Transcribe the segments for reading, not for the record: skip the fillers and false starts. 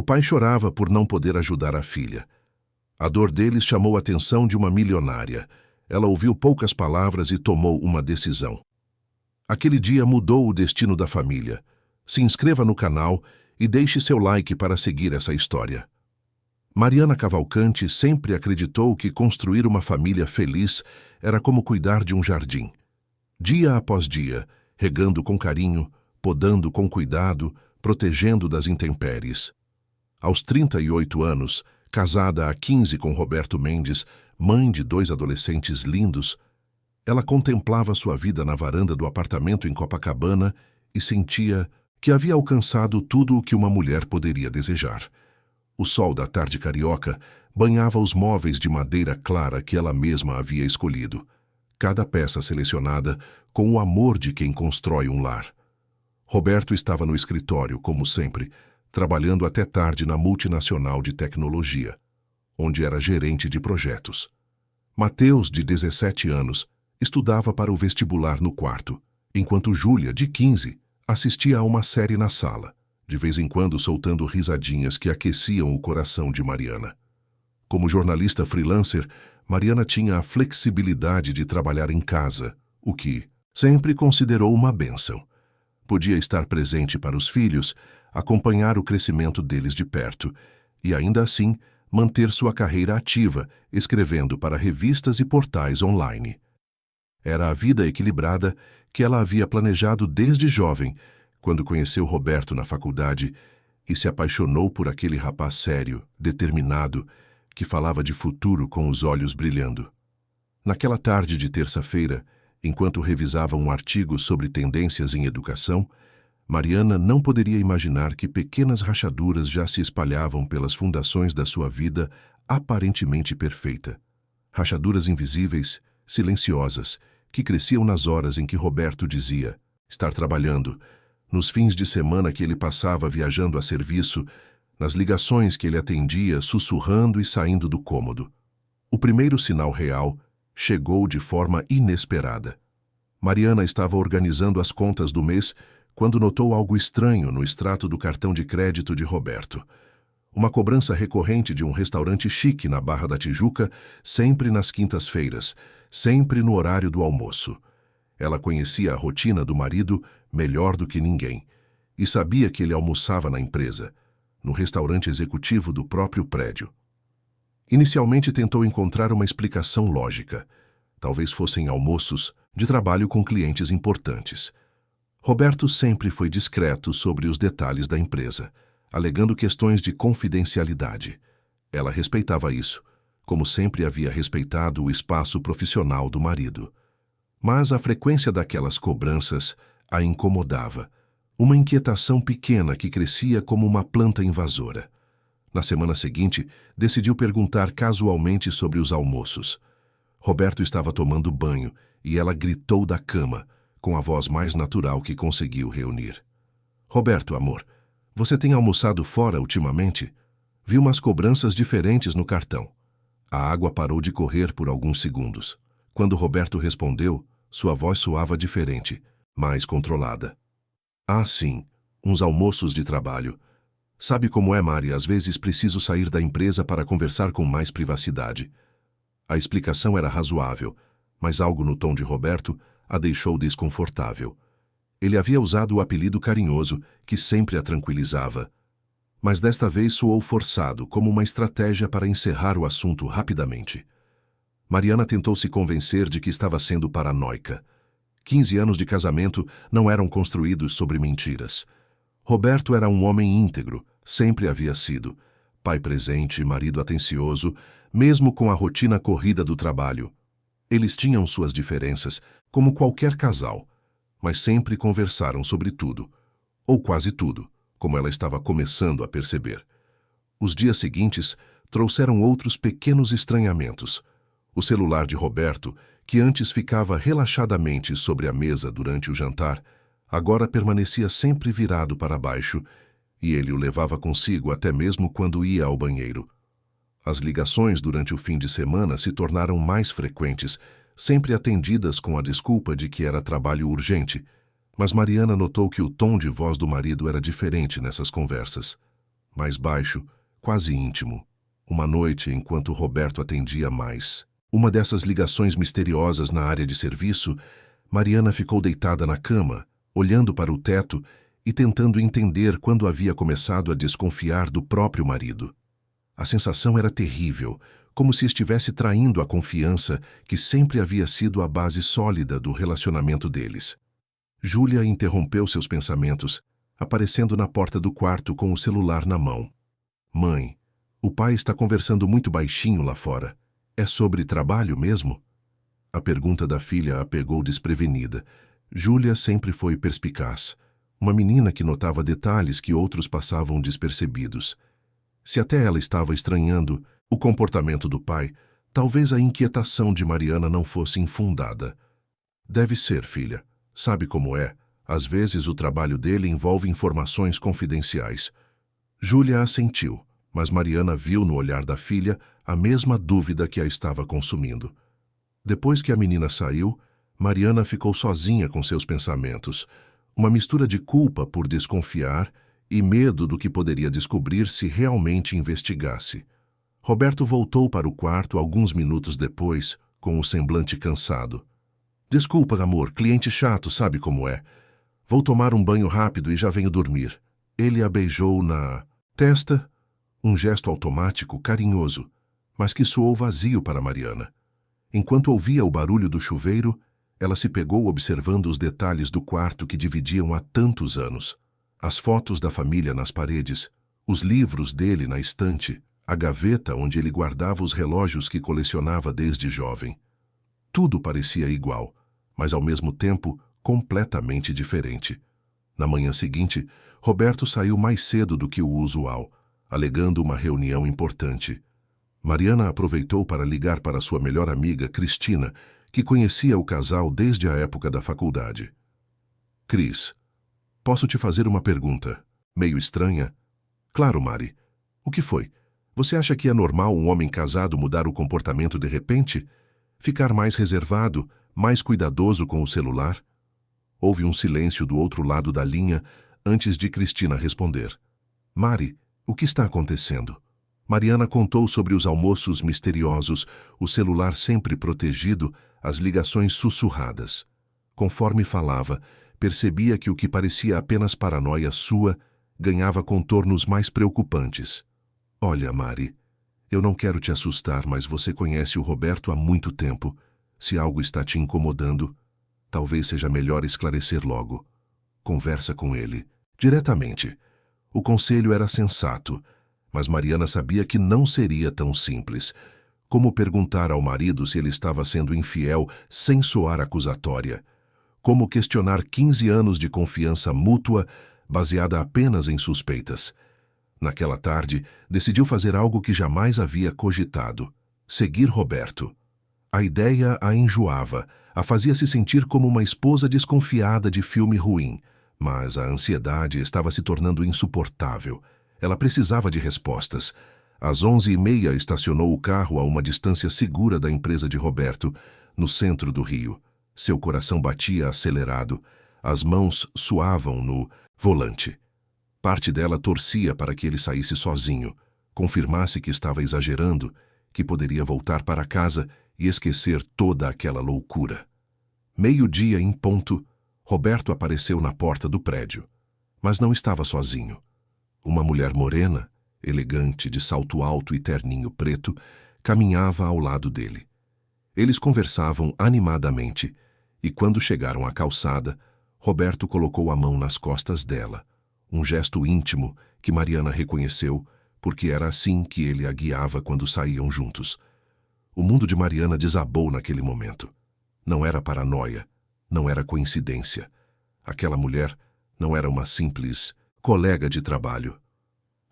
O pai chorava por não poder ajudar a filha. A dor deles chamou a atenção de uma milionária. Ela ouviu poucas palavras e tomou uma decisão. Aquele dia mudou o destino da família. Se inscreva no canal e deixe seu like para seguir essa história. Mariana Cavalcante sempre acreditou que construir uma família feliz era como cuidar de um jardim. Dia após dia, regando com carinho, podando com cuidado, protegendo das intempéries. Aos 38 anos, casada há 15 com Roberto Mendes, mãe de 2 adolescentes lindos, ela contemplava sua vida na varanda do apartamento em Copacabana e sentia que havia alcançado tudo o que uma mulher poderia desejar. O sol da tarde carioca banhava os móveis de madeira clara que ela mesma havia escolhido, cada peça selecionada com o amor de quem constrói um lar. Roberto estava no escritório, como sempre, trabalhando até tarde na multinacional de tecnologia, onde era gerente de projetos. Mateus, de 17 anos, estudava para o vestibular no quarto, enquanto Júlia, de 15, assistia a uma série na sala, de vez em quando soltando risadinhas que aqueciam o coração de Mariana. Como jornalista freelancer, Mariana tinha a flexibilidade de trabalhar em casa, o que sempre considerou uma bênção. Podia estar presente para os filhos, acompanhar o crescimento deles de perto e, ainda assim, manter sua carreira ativa, escrevendo para revistas e portais online. Era a vida equilibrada que ela havia planejado desde jovem, quando conheceu Roberto na faculdade e se apaixonou por aquele rapaz sério, determinado, que falava de futuro com os olhos brilhando. Naquela tarde de terça-feira, enquanto revisava um artigo sobre tendências em educação, Mariana não poderia imaginar que pequenas rachaduras já se espalhavam pelas fundações da sua vida aparentemente perfeita. Rachaduras invisíveis, silenciosas, que cresciam nas horas em que Roberto dizia estar trabalhando, nos fins de semana que ele passava viajando a serviço, nas ligações que ele atendia sussurrando e saindo do cômodo. O primeiro sinal real chegou de forma inesperada. Mariana estava organizando as contas do mês quando notou algo estranho no extrato do cartão de crédito de Roberto. Uma cobrança recorrente de um restaurante chique na Barra da Tijuca, sempre nas quintas-feiras, sempre no horário do almoço. Ela conhecia a rotina do marido melhor do que ninguém e sabia que ele almoçava na empresa, no restaurante executivo do próprio prédio. Inicialmente tentou encontrar uma explicação lógica. Talvez fossem almoços de trabalho com clientes importantes. Roberto sempre foi discreto sobre os detalhes da empresa, alegando questões de confidencialidade. Ela respeitava isso, como sempre havia respeitado o espaço profissional do marido. Mas a frequência daquelas cobranças a incomodava, uma inquietação pequena que crescia como uma planta invasora. Na semana seguinte, decidiu perguntar casualmente sobre os almoços. Roberto estava tomando banho e ela gritou da cama, com a voz mais natural que conseguiu reunir. Roberto, amor, você tem almoçado fora ultimamente? Vi umas cobranças diferentes no cartão. A água parou de correr por alguns segundos. Quando Roberto respondeu, sua voz soava diferente, mais controlada. Ah, sim, uns almoços de trabalho. Sabe como é, Mari, às vezes preciso sair da empresa para conversar com mais privacidade. A explicação era razoável, mas algo no tom de Roberto a deixou desconfortável. Ele havia usado o apelido carinhoso, que sempre a tranquilizava. Mas desta vez soou forçado, como uma estratégia para encerrar o assunto rapidamente. Mariana tentou se convencer de que estava sendo paranoica. 15 anos de casamento não eram construídos sobre mentiras. Roberto era um homem íntegro, sempre havia sido. Pai presente, marido atencioso, mesmo com a rotina corrida do trabalho. Eles tinham suas diferenças, como qualquer casal, mas sempre conversaram sobre tudo, ou quase tudo, como ela estava começando a perceber. Os dias seguintes trouxeram outros pequenos estranhamentos. O celular de Roberto, que antes ficava relaxadamente sobre a mesa durante o jantar, agora permanecia sempre virado para baixo, e ele o levava consigo até mesmo quando ia ao banheiro. As ligações durante o fim de semana se tornaram mais frequentes, sempre atendidas com a desculpa de que era trabalho urgente, mas Mariana notou que o tom de voz do marido era diferente nessas conversas. mais baixo, quase íntimo. Uma noite, enquanto Roberto atendia mais uma dessas ligações misteriosas na área de serviço, Mariana ficou deitada na cama, olhando para o teto e tentando entender quando havia começado a desconfiar do próprio marido. A sensação era terrível, como se estivesse traindo a confiança que sempre havia sido a base sólida do relacionamento deles. Júlia interrompeu seus pensamentos, aparecendo na porta do quarto com o celular na mão. Mãe, o pai está conversando muito baixinho lá fora. É sobre trabalho mesmo? A pergunta da filha a pegou desprevenida. Júlia sempre foi perspicaz, uma menina que notava detalhes que outros passavam despercebidos. Se até ela estava estranhando o comportamento do pai, talvez a inquietação de Mariana não fosse infundada. Deve ser, filha. Sabe como é? Às vezes o trabalho dele envolve informações confidenciais. Júlia assentiu, mas Mariana viu no olhar da filha a mesma dúvida que a estava consumindo. Depois que a menina saiu, Mariana ficou sozinha com seus pensamentos, uma mistura de culpa por desconfiar e medo do que poderia descobrir se realmente investigasse. Roberto voltou para o quarto alguns minutos depois, com o semblante cansado. Desculpa, amor, cliente chato, sabe como é. Vou tomar um banho rápido e já venho dormir. Ele a beijou na testa, um gesto automático, carinhoso, mas que soou vazio para Mariana. Enquanto ouvia o barulho do chuveiro, ela se pegou observando os detalhes do quarto que dividiam há tantos anos. As fotos da família nas paredes, os livros dele na estante, a gaveta onde ele guardava os relógios que colecionava desde jovem. Tudo parecia igual, mas ao mesmo tempo completamente diferente. Na manhã seguinte, Roberto saiu mais cedo do que o usual, alegando uma reunião importante. Mariana aproveitou para ligar para sua melhor amiga, Cristina, que conhecia o casal desde a época da faculdade. Cris, posso te fazer uma pergunta? Meio estranha? Claro, Mari. O que foi? Você acha que é normal um homem casado mudar o comportamento de repente? Ficar mais reservado, mais cuidadoso com o celular? Houve um silêncio do outro lado da linha antes de Cristina responder. Mari, o que está acontecendo? Mariana contou sobre os almoços misteriosos, o celular sempre protegido, as ligações sussurradas. Conforme falava, percebia que o que parecia apenas paranoia sua ganhava contornos mais preocupantes. Olha, Mari, eu não quero te assustar, mas você conhece o Roberto há muito tempo. Se algo está te incomodando, talvez seja melhor esclarecer logo. Conversa com ele, diretamente. O conselho era sensato, mas Mariana sabia que não seria tão simples. Como perguntar ao marido se ele estava sendo infiel sem soar acusatória? Como questionar 15 anos de confiança mútua baseada apenas em suspeitas? Naquela tarde, decidiu fazer algo que jamais havia cogitado: seguir Roberto. A ideia a enjoava, a fazia se sentir como uma esposa desconfiada de filme ruim, mas a ansiedade estava se tornando insuportável. Ela precisava de respostas. Às 11h30 estacionou o carro a uma distância segura da empresa de Roberto, no centro do Rio. Seu coração batia acelerado, as mãos suavam no volante. Parte dela torcia para que ele saísse sozinho, confirmasse que estava exagerando, que poderia voltar para casa e esquecer toda aquela loucura. 12:00 em ponto, Roberto apareceu na porta do prédio, mas não estava sozinho. Uma mulher morena, elegante, de salto alto e terninho preto, caminhava ao lado dele. Eles conversavam animadamente, e quando chegaram à calçada, Roberto colocou a mão nas costas dela, um gesto íntimo que Mariana reconheceu, porque era assim que ele a guiava quando saíam juntos. O mundo de Mariana desabou naquele momento. Não era paranoia, não era coincidência. Aquela mulher não era uma simples colega de trabalho.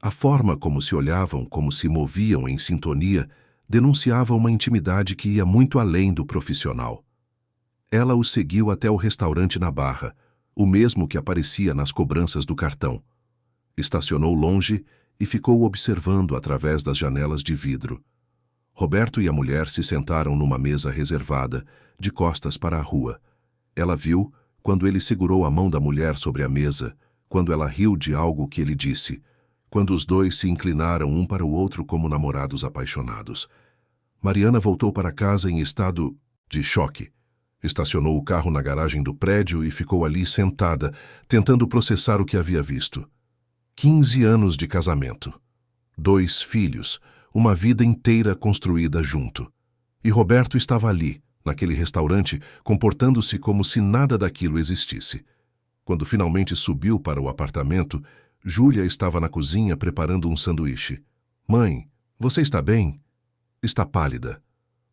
A forma como se olhavam, como se moviam em sintonia, denunciava uma intimidade que ia muito além do profissional. Ela o seguiu até o restaurante na Barra, o mesmo que aparecia nas cobranças do cartão. Estacionou longe e ficou observando através das janelas de vidro. Roberto e a mulher se sentaram numa mesa reservada, de costas para a rua. Ela viu quando ele segurou a mão da mulher sobre a mesa, quando ela riu de algo que ele disse. quando os dois se inclinaram um para o outro como namorados apaixonados. Mariana voltou para casa em estado de choque. Estacionou o carro na garagem do prédio e ficou ali sentada, tentando processar o que havia visto. 15 anos de casamento. 2 filhos, uma vida inteira construída junto. E Roberto estava ali, naquele restaurante, comportando-se como se nada daquilo existisse. Quando finalmente subiu para o apartamento, Júlia estava na cozinha preparando um sanduíche. "Mãe, você está bem?" "Está pálida."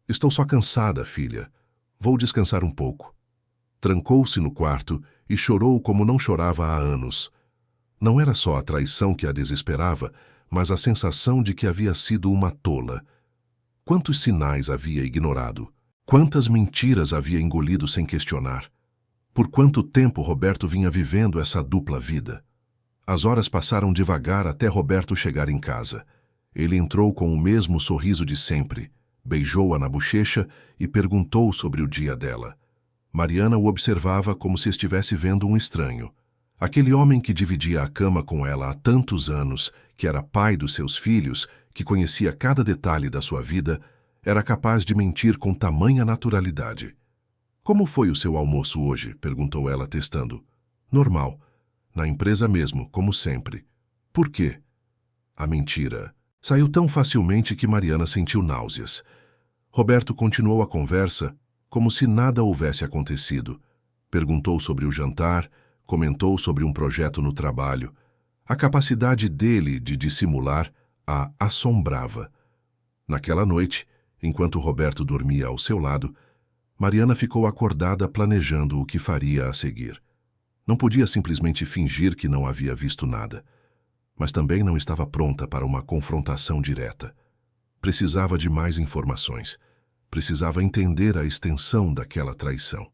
"Estou só cansada, filha. Vou descansar um pouco." Trancou-se no quarto e chorou como não chorava há anos. Não era só a traição que a desesperava, mas a sensação de que havia sido uma tola. Quantos sinais havia ignorado? Quantas mentiras havia engolido sem questionar? Por quanto tempo Roberto vinha vivendo essa dupla vida? As horas passaram devagar até Roberto chegar em casa. Ele entrou com o mesmo sorriso de sempre, beijou-a na bochecha e perguntou sobre o dia dela. Mariana o observava como se estivesse vendo um estranho. Aquele homem que dividia a cama com ela há tantos anos, que era pai dos seus filhos, que conhecia cada detalhe da sua vida, era capaz de mentir com tamanha naturalidade. "Como foi o seu almoço hoje?" perguntou ela, testando. "Normal. Na empresa mesmo, como sempre." "Por quê?" A mentira saiu tão facilmente que Mariana sentiu náuseas. Roberto continuou a conversa como se nada houvesse acontecido. Perguntou sobre o jantar, comentou sobre um projeto no trabalho. A capacidade dele de dissimular a assombrava. Naquela noite, enquanto Roberto dormia ao seu lado, Mariana ficou acordada planejando o que faria a seguir. Não podia simplesmente fingir que não havia visto nada, mas também não estava pronta para uma confrontação direta. Precisava de mais informações. Precisava entender a extensão daquela traição.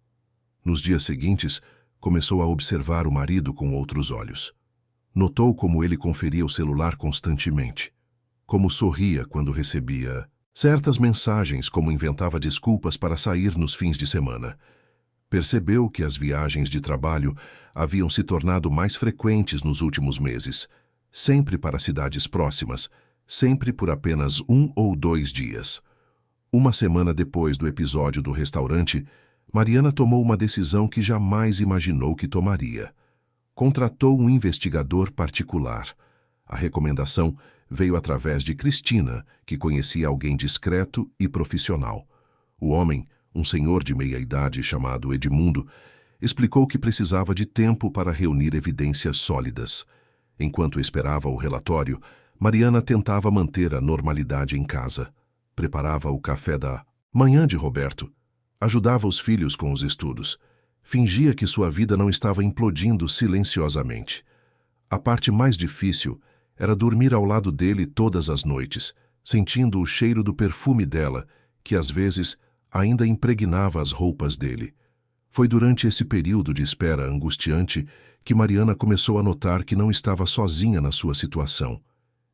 Nos dias seguintes, começou a observar o marido com outros olhos. Notou como ele conferia o celular constantemente, como sorria quando recebia certas mensagens, como inventava desculpas para sair nos fins de semana. Percebeu que as viagens de trabalho haviam se tornado mais frequentes nos últimos meses, sempre para cidades próximas, sempre por apenas 1 ou 2 dias. Uma semana depois do episódio do restaurante, Mariana tomou uma decisão que jamais imaginou que tomaria. Contratou um investigador particular. A recomendação veio através de Cristina, que conhecia alguém discreto e profissional. O homem, um senhor de meia-idade chamado Edmundo, explicou que precisava de tempo para reunir evidências sólidas. Enquanto esperava o relatório, Mariana tentava manter a normalidade em casa. Preparava o café da manhã de Roberto. Ajudava os filhos com os estudos. Fingia que sua vida não estava implodindo silenciosamente. A parte mais difícil era dormir ao lado dele todas as noites, sentindo o cheiro do perfume dela, que às vezes ainda impregnava as roupas dele. Foi durante esse período de espera angustiante que Mariana começou a notar que não estava sozinha na sua situação.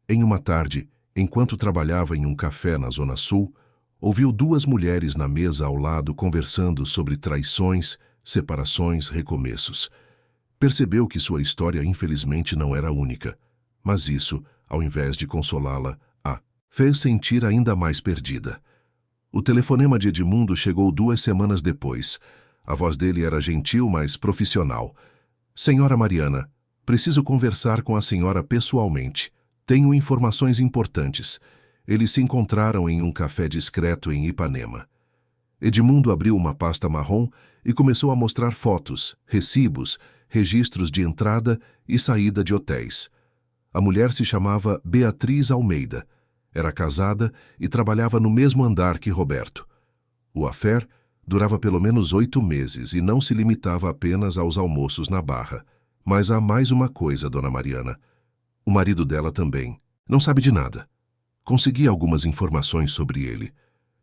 Em uma tarde, enquanto trabalhava em um café na Zona Sul, ouviu 2 mulheres na mesa ao lado conversando sobre traições, separações, recomeços. Percebeu que sua história infelizmente não era única, mas isso, ao invés de consolá-la, a fez sentir ainda mais perdida. O telefonema de Edmundo chegou 2 semanas depois. A voz dele era gentil, mas profissional. "Senhora Mariana, preciso conversar com a senhora pessoalmente. Tenho informações importantes." Eles se encontraram em um café discreto em Ipanema. Edmundo abriu uma pasta marrom e começou a mostrar fotos, recibos, registros de entrada e saída de hotéis. A mulher se chamava Beatriz Almeida. Era casada e trabalhava no mesmo andar que Roberto. O affair durava pelo menos 8 meses e não se limitava apenas aos almoços na Barra. Mas há mais uma coisa, dona Mariana. O marido dela também. Não sabe de nada. Consegui algumas informações sobre ele.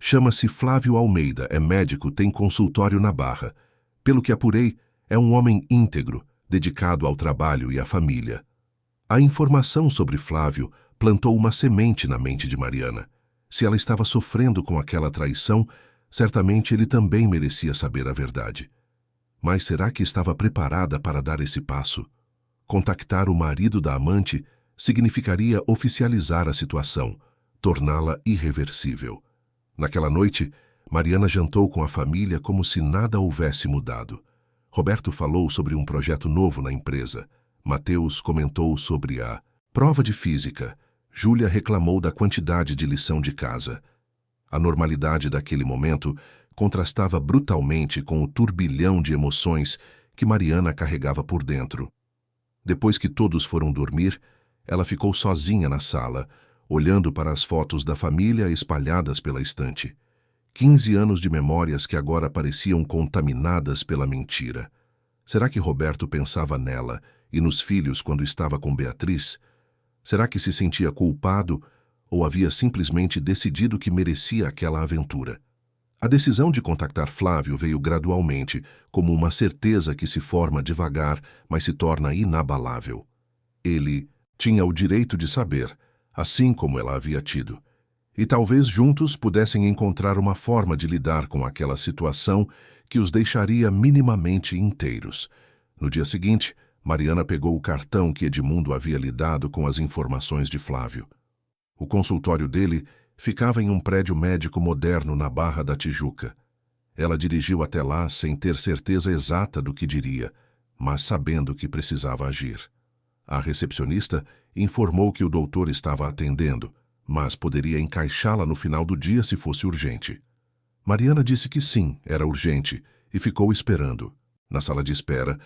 Chama-se Flávio Almeida, é médico, tem consultório na Barra. Pelo que apurei, é um homem íntegro, dedicado ao trabalho e à família. A informação sobre Flávio plantou uma semente na mente de Mariana. Se ela estava sofrendo com aquela traição, certamente ele também merecia saber a verdade. Mas será que estava preparada para dar esse passo? Contactar o marido da amante, significaria oficializar a situação, torná-la irreversível. Naquela noite, Mariana jantou com a família como se nada houvesse mudado. Roberto falou sobre um projeto novo na empresa. Mateus comentou sobre a prova de física. Júlia reclamou da quantidade de lição de casa. A normalidade daquele momento contrastava brutalmente com o turbilhão de emoções que Mariana carregava por dentro. Depois que todos foram dormir, ela ficou sozinha na sala, olhando para as fotos da família espalhadas pela estante. 15 anos de memórias que agora pareciam contaminadas pela mentira. Será que Roberto pensava nela e nos filhos quando estava com Beatriz? Será que se sentia culpado ou havia simplesmente decidido que merecia aquela aventura? A decisão de contactar Flávio veio gradualmente, como uma certeza que se forma devagar, mas se torna inabalável. Ele tinha o direito de saber, assim como ela havia tido. E talvez juntos pudessem encontrar uma forma de lidar com aquela situação que os deixaria minimamente inteiros. No dia seguinte, Mariana pegou o cartão que Edmundo havia lhe dado com as informações de Flávio. O consultório dele ficava em um prédio médico moderno na Barra da Tijuca. Ela dirigiu até lá sem ter certeza exata do que diria, mas sabendo que precisava agir. A recepcionista informou que o doutor estava atendendo, mas poderia encaixá-la no final do dia se fosse urgente. Mariana disse que sim, era urgente, e ficou esperando. Na sala de espera,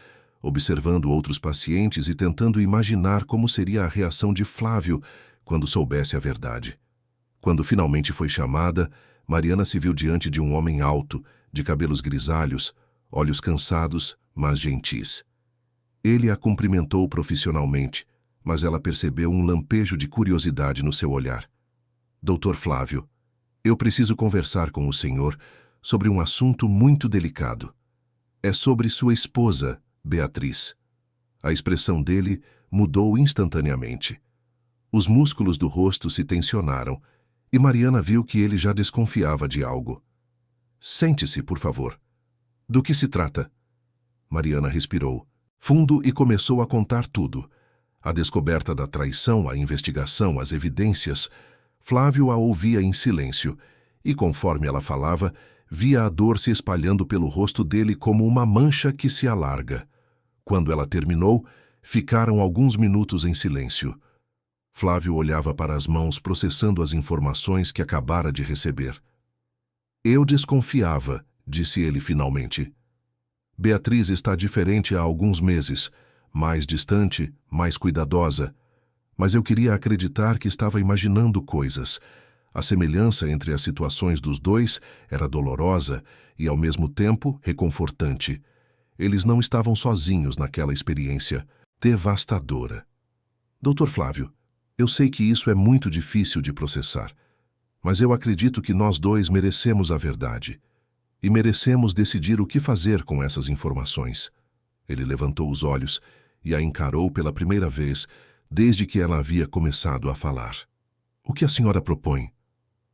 observando outros pacientes e tentando imaginar como seria a reação de Flávio quando soubesse a verdade. Quando finalmente foi chamada, Mariana se viu diante de um homem alto, de cabelos grisalhos, olhos cansados, mas gentis. Ele a cumprimentou profissionalmente, mas ela percebeu um lampejo de curiosidade no seu olhar. Doutor Flávio, eu preciso conversar com o senhor sobre um assunto muito delicado. É sobre sua esposa, Beatriz. A expressão dele mudou instantaneamente. Os músculos do rosto se tensionaram, e Mariana viu que ele já desconfiava de algo. Sente-se, por favor. Do que se trata? Mariana respirou fundo e começou a contar tudo. A descoberta da traição, a investigação, as evidências. Flávio a ouvia em silêncio, e conforme ela falava, via a dor se espalhando pelo rosto dele como uma mancha que se alarga. Quando ela terminou, ficaram alguns minutos em silêncio. Flávio olhava para as mãos processando as informações que acabara de receber. Eu desconfiava, disse ele finalmente. Beatriz está diferente há alguns meses, mais distante, mais cuidadosa. Mas eu queria acreditar que estava imaginando coisas. A semelhança entre as situações dos dois era dolorosa e, ao mesmo tempo, reconfortante. Eles não estavam sozinhos naquela experiência devastadora. Doutor Flávio, eu sei que isso é muito difícil de processar, mas eu acredito que nós dois merecemos a verdade e merecemos decidir o que fazer com essas informações. Ele levantou os olhos e a encarou pela primeira vez desde que ela havia começado a falar. O que a senhora propõe?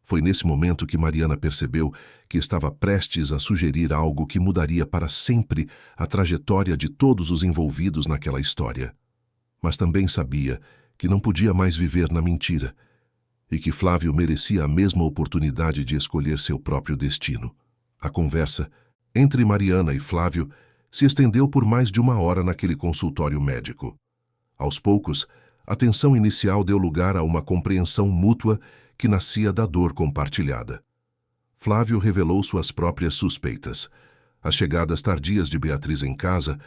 Foi nesse momento que Mariana percebeu que estava prestes a sugerir algo que mudaria para sempre a trajetória de todos os envolvidos naquela história. Mas também sabia que não podia mais viver na mentira e que Flávio merecia a mesma oportunidade de escolher seu próprio destino. A conversa entre Mariana e Flávio se estendeu por mais de 1 hora naquele consultório médico. Aos poucos, a tensão inicial deu lugar a uma compreensão mútua que nascia da dor compartilhada. Flávio revelou suas próprias suspeitas, as chegadas tardias de Beatriz em casa,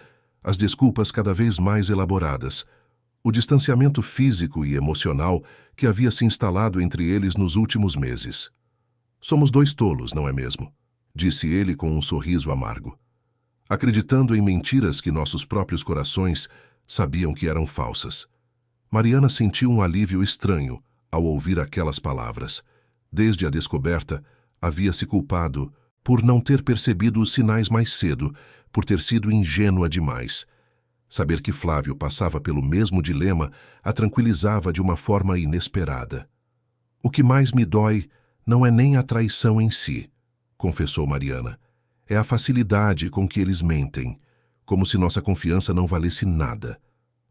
as desculpas cada vez mais elaboradas, o distanciamento físico e emocional que havia se instalado entre eles nos últimos meses. Somos 2 tolos, não é mesmo? Disse ele com um sorriso amargo, acreditando em mentiras que nossos próprios corações sabiam que eram falsas. Mariana sentiu um alívio estranho ao ouvir aquelas palavras. Desde a descoberta, havia se culpado por não ter percebido os sinais mais cedo, por ter sido ingênua demais. Saber que Flávio passava pelo mesmo dilema a tranquilizava de uma forma inesperada. O que mais me dói não é nem a traição em si, confessou Mariana. É a facilidade com que eles mentem, como se nossa confiança não valesse nada.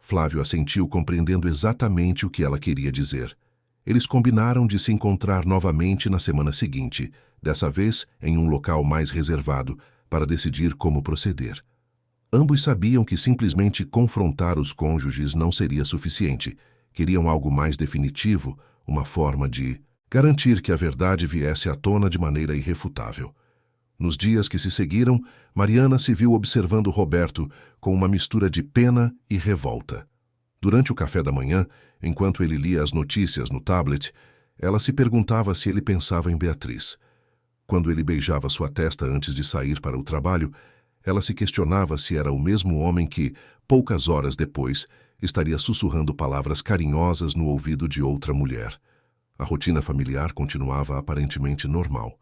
Flávio assentiu, compreendendo exatamente o que ela queria dizer. Eles combinaram de se encontrar novamente na semana seguinte, dessa vez em um local mais reservado, para decidir como proceder. Ambos sabiam que simplesmente confrontar os cônjuges não seria suficiente. Queriam algo mais definitivo, uma forma de garantir que a verdade viesse à tona de maneira irrefutável. Nos dias que se seguiram, Mariana se viu observando Roberto com uma mistura de pena e revolta. Durante o café da manhã, enquanto ele lia as notícias no tablet, ela se perguntava se ele pensava em Beatriz. Quando ele beijava sua testa antes de sair para o trabalho, ela se questionava se era o mesmo homem que, poucas horas depois, estaria sussurrando palavras carinhosas no ouvido de outra mulher. A rotina familiar continuava aparentemente normal.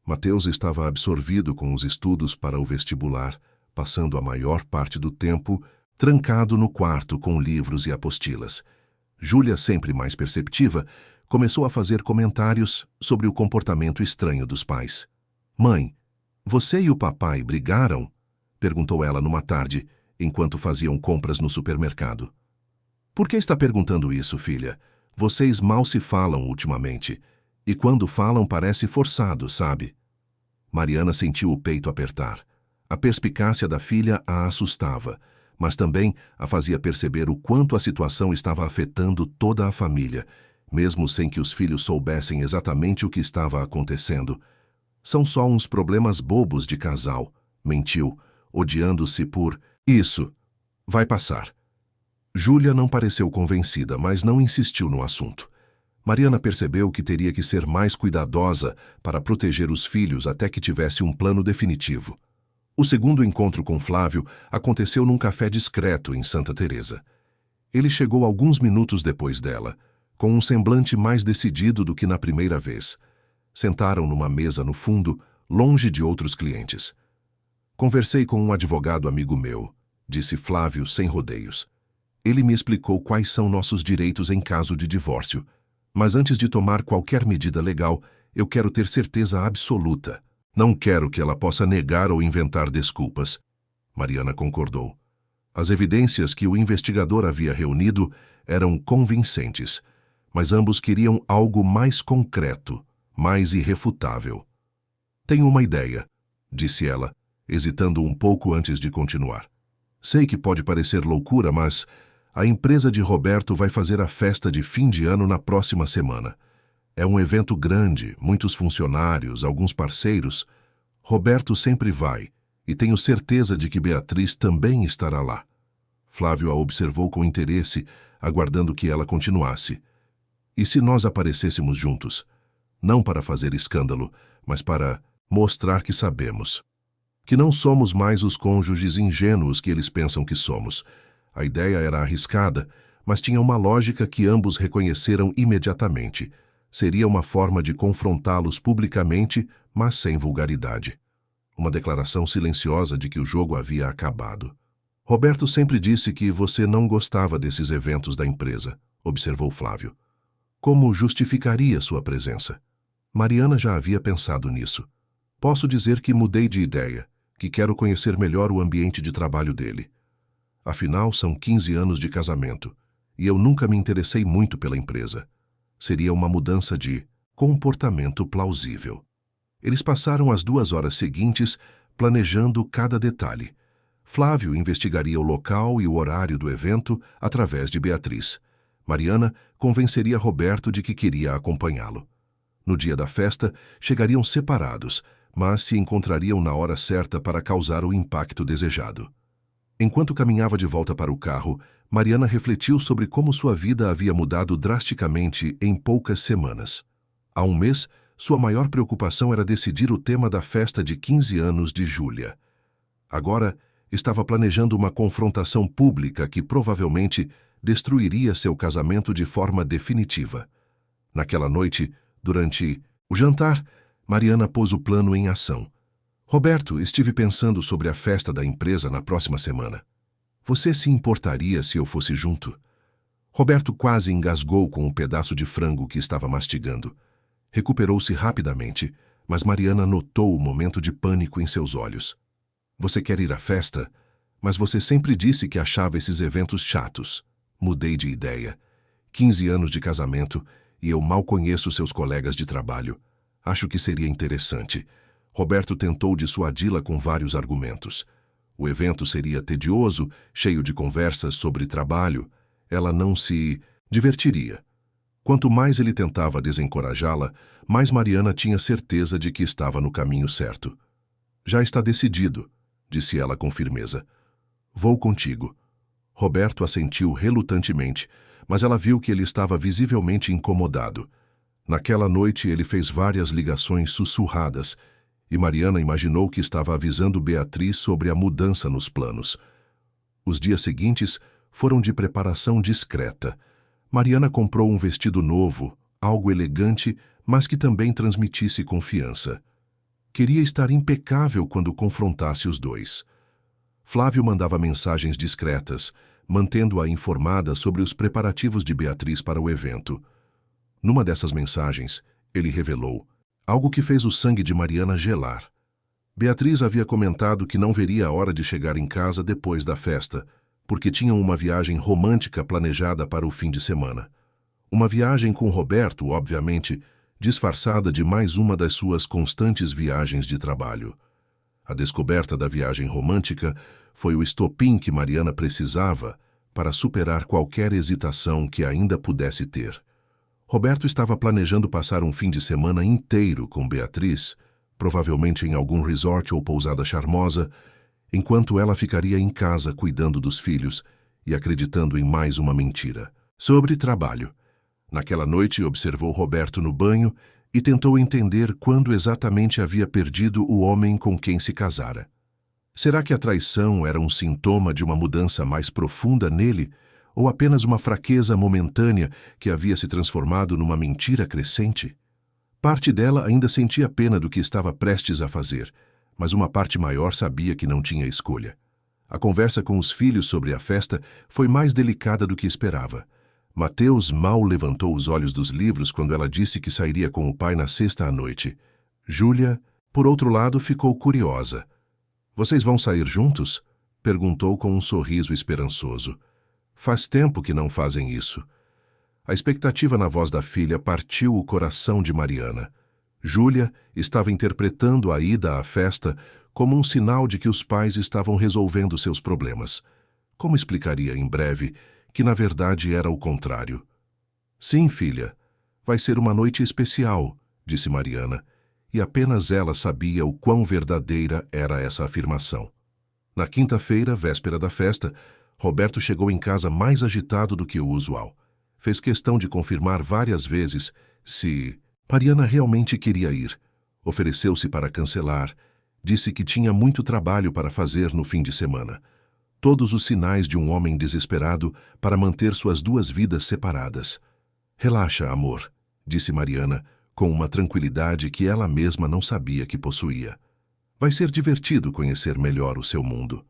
Mateus estava absorvido com os estudos para o vestibular, passando a maior parte do tempo trancado no quarto com livros e apostilas. Júlia, sempre mais perceptiva, começou a fazer comentários sobre o comportamento estranho dos pais. "Mãe, você e o papai brigaram?" perguntou ela numa tarde, enquanto faziam compras no supermercado. "Por que está perguntando isso, filha? Vocês mal se falam ultimamente. E quando falam parece forçado, sabe?" Mariana sentiu o peito apertar. A perspicácia da filha a assustava, mas também a fazia perceber o quanto a situação estava afetando toda a família, mesmo sem que os filhos soubessem exatamente o que estava acontecendo. "São só uns problemas bobos de casal", mentiu, odiando-se por isso. "Vai passar." Júlia não pareceu convencida, mas não insistiu no assunto. Mariana percebeu que teria que ser mais cuidadosa para proteger os filhos até que tivesse um plano definitivo. O segundo encontro com Flávio aconteceu num café discreto em Santa Teresa. Ele chegou alguns minutos depois dela, com um semblante mais decidido do que na primeira vez. Sentaram numa mesa no fundo, longe de outros clientes. "Conversei com um advogado amigo meu", disse Flávio sem rodeios. "Ele me explicou quais são nossos direitos em caso de divórcio. Mas antes de tomar qualquer medida legal, eu quero ter certeza absoluta. Não quero que ela possa negar ou inventar desculpas." Mariana concordou. As evidências que o investigador havia reunido eram convincentes, mas ambos queriam algo mais concreto, mais irrefutável. "Tenho uma ideia", disse ela, hesitando um pouco antes de continuar. "Sei que pode parecer loucura, mas a empresa de Roberto vai fazer a festa de fim de ano na próxima semana. É um evento grande, muitos funcionários, alguns parceiros. Roberto sempre vai, e tenho certeza de que Beatriz também estará lá." Flávio a observou com interesse, aguardando que ela continuasse. "E se nós aparecêssemos juntos? Não para fazer escândalo, mas para mostrar que sabemos. Que não somos mais os cônjuges ingênuos que eles pensam que somos." A ideia era arriscada, mas tinha uma lógica que ambos reconheceram imediatamente. Seria uma forma de confrontá-los publicamente, mas sem vulgaridade. Uma declaração silenciosa de que o jogo havia acabado. "Roberto sempre disse que você não gostava desses eventos da empresa", observou Flávio. "Como justificaria sua presença?" Mariana já havia pensado nisso. "Posso dizer que mudei de ideia, que quero conhecer melhor o ambiente de trabalho dele. Afinal, são 15 anos de casamento, e eu nunca me interessei muito pela empresa. Seria uma mudança de comportamento plausível." Eles passaram as 2 horas seguintes planejando cada detalhe. Flávio investigaria o local e o horário do evento através de Beatriz. Mariana convenceria Roberto de que queria acompanhá-lo. No dia da festa, chegariam separados, mas se encontrariam na hora certa para causar o impacto desejado. Enquanto caminhava de volta para o carro, Mariana refletiu sobre como sua vida havia mudado drasticamente em poucas semanas. Há um mês, sua maior preocupação era decidir o tema da festa de 15 anos de Júlia. Agora, estava planejando uma confrontação pública que provavelmente destruiria seu casamento de forma definitiva. Naquela noite, durante o jantar, Mariana pôs o plano em ação. "Roberto, estive pensando sobre a festa da empresa na próxima semana. Você se importaria se eu fosse junto?" Roberto quase engasgou com um pedaço de frango que estava mastigando. Recuperou-se rapidamente, mas Mariana notou o momento de pânico em seus olhos. "Você quer ir à festa?" Mas você sempre disse que achava esses eventos chatos. Mudei de ideia. 15 anos de casamento e eu mal conheço seus colegas de trabalho. Acho que seria interessante. Roberto tentou dissuadi-la com vários argumentos. O evento seria tedioso, cheio de conversas sobre trabalho. Ela não se divertiria. Quanto mais ele tentava desencorajá-la, mais Mariana tinha certeza de que estava no caminho certo. Já está decidido, disse ela com firmeza. Vou contigo. Roberto assentiu relutantemente, mas ela viu que ele estava visivelmente incomodado. Naquela noite ele fez várias ligações sussurradas, e Mariana imaginou que estava avisando Beatriz sobre a mudança nos planos. Os dias seguintes foram de preparação discreta. Mariana comprou um vestido novo, algo elegante, mas que também transmitisse confiança. Queria estar impecável quando confrontasse os dois. Flávio mandava mensagens discretas, mantendo-a informada sobre os preparativos de Beatriz para o evento. Numa dessas mensagens, ele revelou algo que fez o sangue de Mariana gelar. Beatriz havia comentado que não veria a hora de chegar em casa depois da festa, porque tinham uma viagem romântica planejada para o fim de semana. Uma viagem com Roberto, obviamente, disfarçada de mais uma das suas constantes viagens de trabalho. A descoberta da viagem romântica foi o estopim que Mariana precisava para superar qualquer hesitação que ainda pudesse ter. Roberto estava planejando passar um fim de semana inteiro com Beatriz, provavelmente em algum resort ou pousada charmosa, enquanto ela ficaria em casa cuidando dos filhos e acreditando em mais uma mentira. Sobre trabalho. Naquela noite observou Roberto no banho e tentou entender quando exatamente havia perdido o homem com quem se casara. Será que a traição era um sintoma de uma mudança mais profunda nele, ou apenas uma fraqueza momentânea que havia se transformado numa mentira crescente? Parte dela ainda sentia pena do que estava prestes a fazer, mas uma parte maior sabia que não tinha escolha. A conversa com os filhos sobre a festa foi mais delicada do que esperava. Mateus mal levantou os olhos dos livros quando ela disse que sairia com o pai na sexta à noite. Júlia, por outro lado, ficou curiosa. Vocês vão sair juntos? Perguntou com um sorriso esperançoso. Faz tempo que não fazem isso. A expectativa na voz da filha partiu o coração de Mariana. Júlia estava interpretando a ida à festa como um sinal de que os pais estavam resolvendo seus problemas. Como explicaria em breve que na verdade era o contrário? Sim, filha, vai ser uma noite especial, disse Mariana, e apenas ela sabia o quão verdadeira era essa afirmação. Na quinta-feira, véspera da festa, Roberto chegou em casa mais agitado do que o usual. Fez questão de confirmar várias vezes se Mariana realmente queria ir. Ofereceu-se para cancelar. Disse que tinha muito trabalho para fazer no fim de semana. Todos os sinais de um homem desesperado para manter suas duas vidas separadas. Relaxa, amor, disse Mariana, com uma tranquilidade que ela mesma não sabia que possuía. Vai ser divertido conhecer melhor o seu mundo.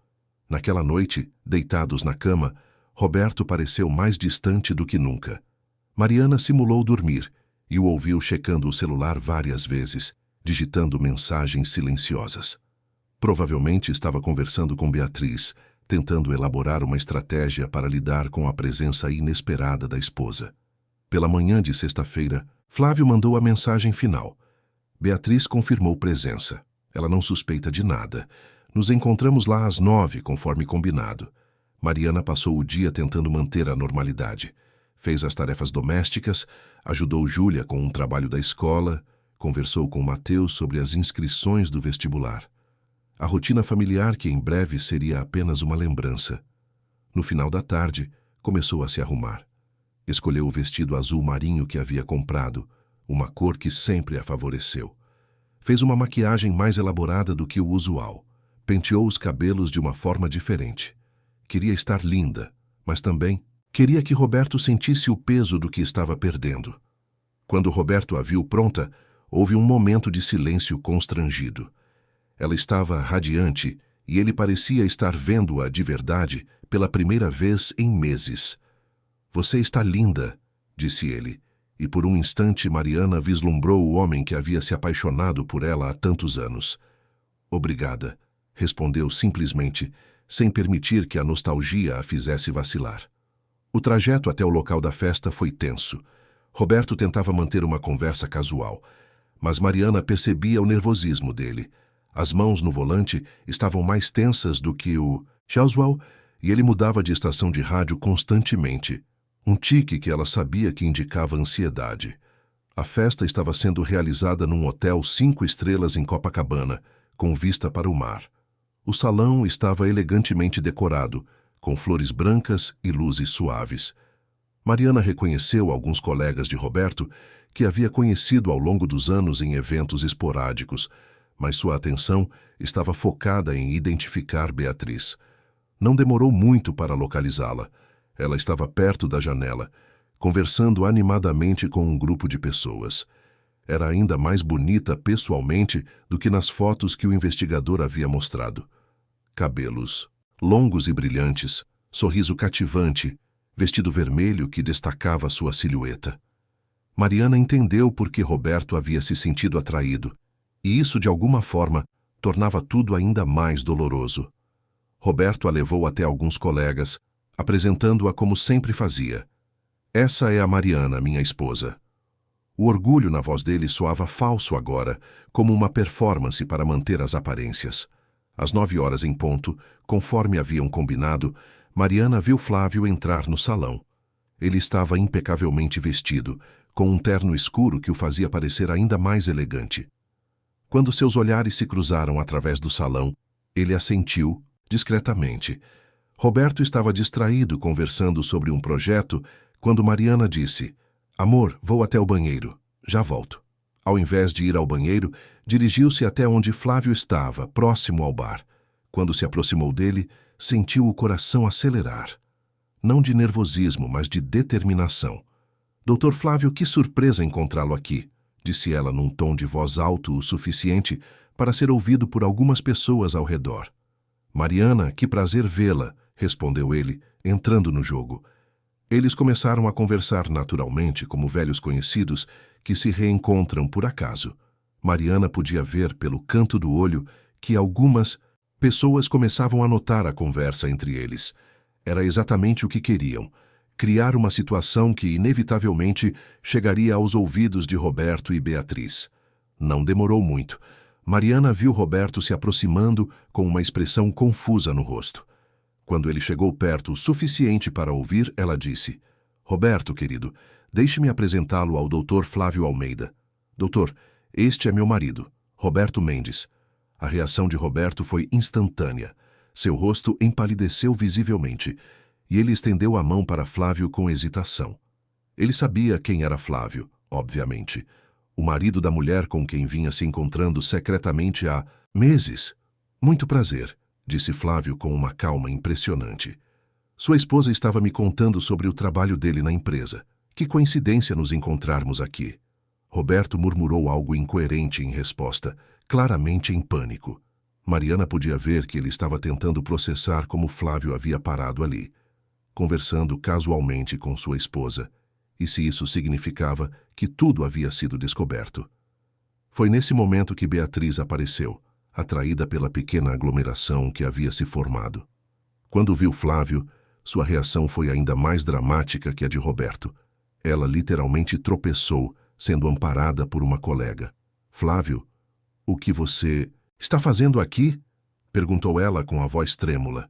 Naquela noite, deitados na cama, Roberto pareceu mais distante do que nunca. Mariana simulou dormir e o ouviu checando o celular várias vezes, digitando mensagens silenciosas. Provavelmente estava conversando com Beatriz, tentando elaborar uma estratégia para lidar com a presença inesperada da esposa. Pela manhã de sexta-feira, Flávio mandou a mensagem final. Beatriz confirmou presença. Ela não suspeita de nada. Nos encontramos lá às 9, conforme combinado. Mariana passou o dia tentando manter a normalidade. Fez as tarefas domésticas, ajudou Júlia com um trabalho da escola, conversou com Mateus sobre as inscrições do vestibular. A rotina familiar que em breve seria apenas uma lembrança. No final da tarde, começou a se arrumar. Escolheu o vestido azul marinho que havia comprado, uma cor que sempre a favoreceu. Fez uma maquiagem mais elaborada do que o usual. Penteou os cabelos de uma forma diferente. Queria estar linda, mas também queria que Roberto sentisse o peso do que estava perdendo. Quando Roberto a viu pronta, houve um momento de silêncio constrangido. Ela estava radiante e ele parecia estar vendo-a de verdade pela primeira vez em meses. Você está linda, disse ele, e por um instante Mariana vislumbrou o homem que havia se apaixonado por ela há tantos anos. Obrigada, respondeu simplesmente, sem permitir que a nostalgia a fizesse vacilar. O trajeto até o local da festa foi tenso. Roberto tentava manter uma conversa casual, mas Mariana percebia o nervosismo dele. As mãos no volante estavam mais tensas do que o Charleswell, e ele mudava de estação de rádio constantemente. Um tique que ela sabia que indicava ansiedade. A festa estava sendo realizada num hotel 5 estrelas em Copacabana, com vista para o mar. O salão estava elegantemente decorado, com flores brancas e luzes suaves. Mariana reconheceu alguns colegas de Roberto que havia conhecido ao longo dos anos em eventos esporádicos, mas sua atenção estava focada em identificar Beatriz. Não demorou muito para localizá-la. Ela estava perto da janela, conversando animadamente com um grupo de pessoas. Era ainda mais bonita pessoalmente do que nas fotos que o investigador havia mostrado. Cabelos longos e brilhantes, sorriso cativante, vestido vermelho que destacava sua silhueta. Mariana entendeu por que Roberto havia se sentido atraído, e isso, de alguma forma, tornava tudo ainda mais doloroso. Roberto a levou até alguns colegas, apresentando-a como sempre fazia. Essa é a Mariana, minha esposa. O orgulho na voz dele soava falso agora, como uma performance para manter as aparências. Às 9 horas em ponto, conforme haviam combinado, Mariana viu Flávio entrar no salão. Ele estava impecavelmente vestido, com um terno escuro que o fazia parecer ainda mais elegante. Quando seus olhares se cruzaram através do salão, ele assentiu, discretamente. Roberto estava distraído conversando sobre um projeto quando Mariana disse: "Amor, vou até o banheiro. Já volto." Ao invés de ir ao banheiro, dirigiu-se até onde Flávio estava, próximo ao bar. Quando se aproximou dele, sentiu o coração acelerar. Não de nervosismo, mas de determinação. "Doutor Flávio, que surpresa encontrá-lo aqui", disse ela num tom de voz alto o suficiente para ser ouvido por algumas pessoas ao redor. "Mariana, que prazer vê-la", respondeu ele, entrando no jogo. Eles começaram a conversar naturalmente, como velhos conhecidos que se reencontram por acaso. Mariana podia ver pelo canto do olho que algumas pessoas começavam a notar a conversa entre eles. Era exatamente o que queriam: criar uma situação que inevitavelmente chegaria aos ouvidos de Roberto e Beatriz. Não demorou muito. Mariana viu Roberto se aproximando com uma expressão confusa no rosto. Quando ele chegou perto o suficiente para ouvir, ela disse: "Roberto, querido, deixe-me apresentá-lo ao Dr. Flávio Almeida. Doutor, este é meu marido, Roberto Mendes." A reação de Roberto foi instantânea. Seu rosto empalideceu visivelmente, e ele estendeu a mão para Flávio com hesitação. Ele sabia quem era Flávio, obviamente. O marido da mulher com quem vinha se encontrando secretamente há meses. "Muito prazer", disse Flávio com uma calma impressionante. "Sua esposa estava me contando sobre o trabalho dele na empresa. Que coincidência nos encontrarmos aqui." Roberto murmurou algo incoerente em resposta, claramente em pânico. Mariana podia ver que ele estava tentando processar como Flávio havia parado ali, conversando casualmente com sua esposa, e se isso significava que tudo havia sido descoberto. Foi nesse momento que Beatriz apareceu, atraída pela pequena aglomeração que havia se formado. Quando viu Flávio, sua reação foi ainda mais dramática que a de Roberto. Ela literalmente tropeçou, sendo amparada por uma colega. "Flávio, o que você está fazendo aqui?" perguntou ela com a voz trêmula.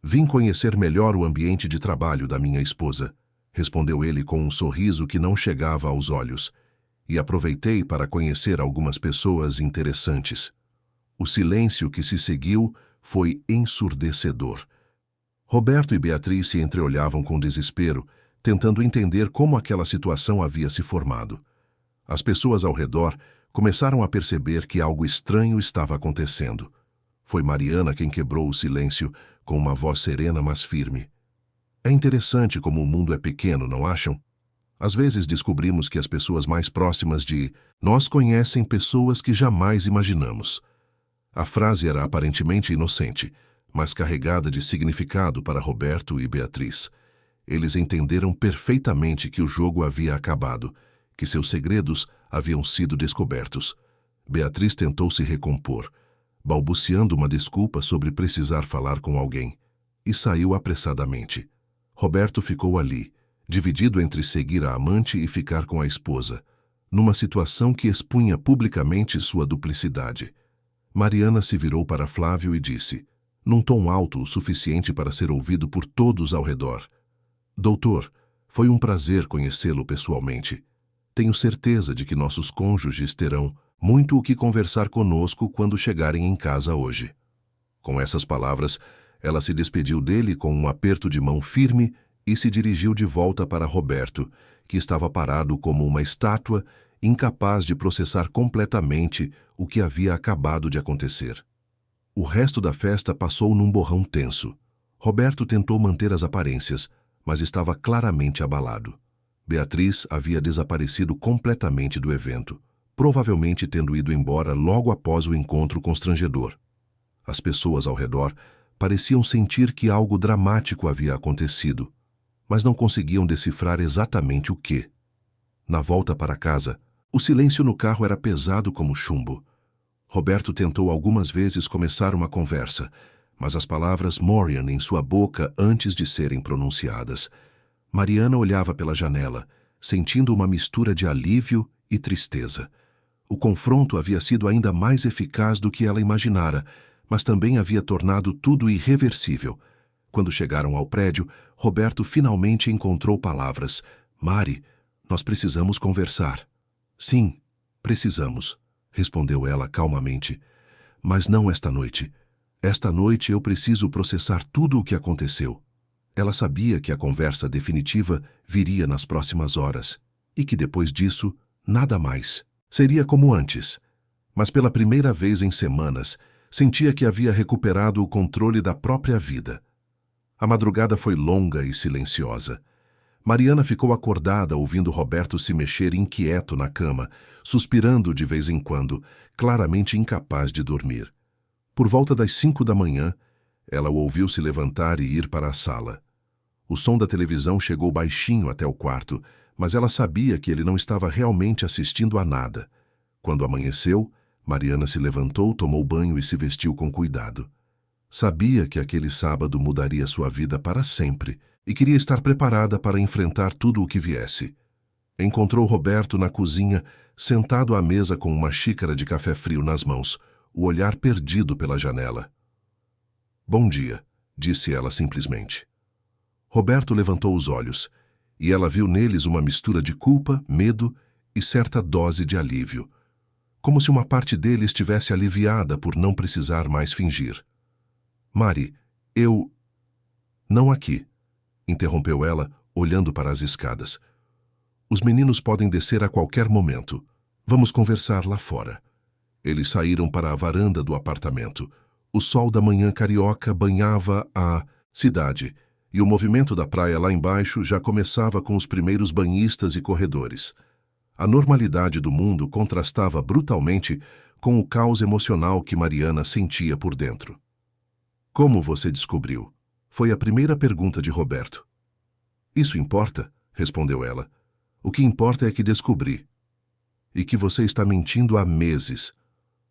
"Vim conhecer melhor o ambiente de trabalho da minha esposa", respondeu ele com um sorriso que não chegava aos olhos. "E aproveitei para conhecer algumas pessoas interessantes." O silêncio que se seguiu foi ensurdecedor. Roberto e Beatriz se entreolhavam com desespero, tentando entender como aquela situação havia se formado. As pessoas ao redor começaram a perceber que algo estranho estava acontecendo. Foi Mariana quem quebrou o silêncio, com uma voz serena mas firme. "É interessante como o mundo é pequeno, não acham? Às vezes descobrimos que as pessoas mais próximas de nós conhecem pessoas que jamais imaginamos." A frase era aparentemente inocente, mas carregada de significado para Roberto e Beatriz. Eles entenderam perfeitamente que o jogo havia acabado, que seus segredos haviam sido descobertos. Beatriz tentou se recompor, balbuciando uma desculpa sobre precisar falar com alguém. e saiu apressadamente. Roberto ficou ali, dividido entre seguir a amante e ficar com a esposa, numa situação que expunha publicamente sua duplicidade. Mariana se virou para Flávio e disse, num tom alto o suficiente para ser ouvido por todos ao redor: Doutor, foi um prazer conhecê-lo pessoalmente. Tenho certeza de que nossos cônjuges terão muito o que conversar conosco quando chegarem em casa hoje. Com essas palavras, ela se despediu dele com um aperto de mão firme e se dirigiu de volta para Roberto, que estava parado como uma estátua, incapaz de processar completamente o que havia acabado de acontecer. O resto da festa passou num borrão tenso. Roberto tentou manter as aparências, mas estava claramente abalado. Beatriz havia desaparecido completamente do evento, provavelmente tendo ido embora logo após o encontro constrangedor. As pessoas ao redor pareciam sentir que algo dramático havia acontecido, mas não conseguiam decifrar exatamente o que. Na volta para casa, o silêncio no carro era pesado como chumbo. Roberto tentou algumas vezes começar uma conversa, mas as palavras morriam em sua boca antes de serem pronunciadas. Mariana olhava pela janela, sentindo uma mistura de alívio e tristeza. O confronto havia sido ainda mais eficaz do que ela imaginara, mas também havia tornado tudo irreversível. Quando chegaram ao prédio, Roberto finalmente encontrou palavras. Mari, nós precisamos conversar. Sim, precisamos, respondeu ela calmamente. Mas não esta noite. Esta noite eu preciso processar tudo o que aconteceu. Ela sabia que a conversa definitiva viria nas próximas horas e que depois disso, nada mais. Seria como antes. Mas pela primeira vez em semanas, sentia que havia recuperado o controle da própria vida. A madrugada foi longa e silenciosa. Mariana ficou acordada ouvindo Roberto se mexer inquieto na cama, suspirando de vez em quando, claramente incapaz de dormir. Por volta das 5 da manhã, ela o ouviu se levantar e ir para a sala. O som da televisão chegou baixinho até o quarto, mas ela sabia que ele não estava realmente assistindo a nada. Quando amanheceu, Mariana se levantou, tomou banho e se vestiu com cuidado. Sabia que aquele sábado mudaria sua vida para sempre e queria estar preparada para enfrentar tudo o que viesse. Encontrou Roberto na cozinha, sentado à mesa com uma xícara de café frio nas mãos, o olhar perdido pela janela. Bom dia, disse ela simplesmente. Roberto levantou os olhos, e ela viu neles uma mistura de culpa, medo e certa dose de alívio, como se uma parte dele estivesse aliviada por não precisar mais fingir. Mari, eu... Não aqui, interrompeu ela, olhando para as escadas. Os meninos podem descer a qualquer momento. Vamos conversar lá fora. Eles saíram para a varanda do apartamento. O sol da manhã carioca banhava a cidade, e o movimento da praia lá embaixo já começava com os primeiros banhistas e corredores. A normalidade do mundo contrastava brutalmente com o caos emocional que Mariana sentia por dentro. Como você descobriu? Foi a primeira pergunta de Roberto. Isso importa, respondeu ela. O que importa é que descobri. E que você está mentindo há meses.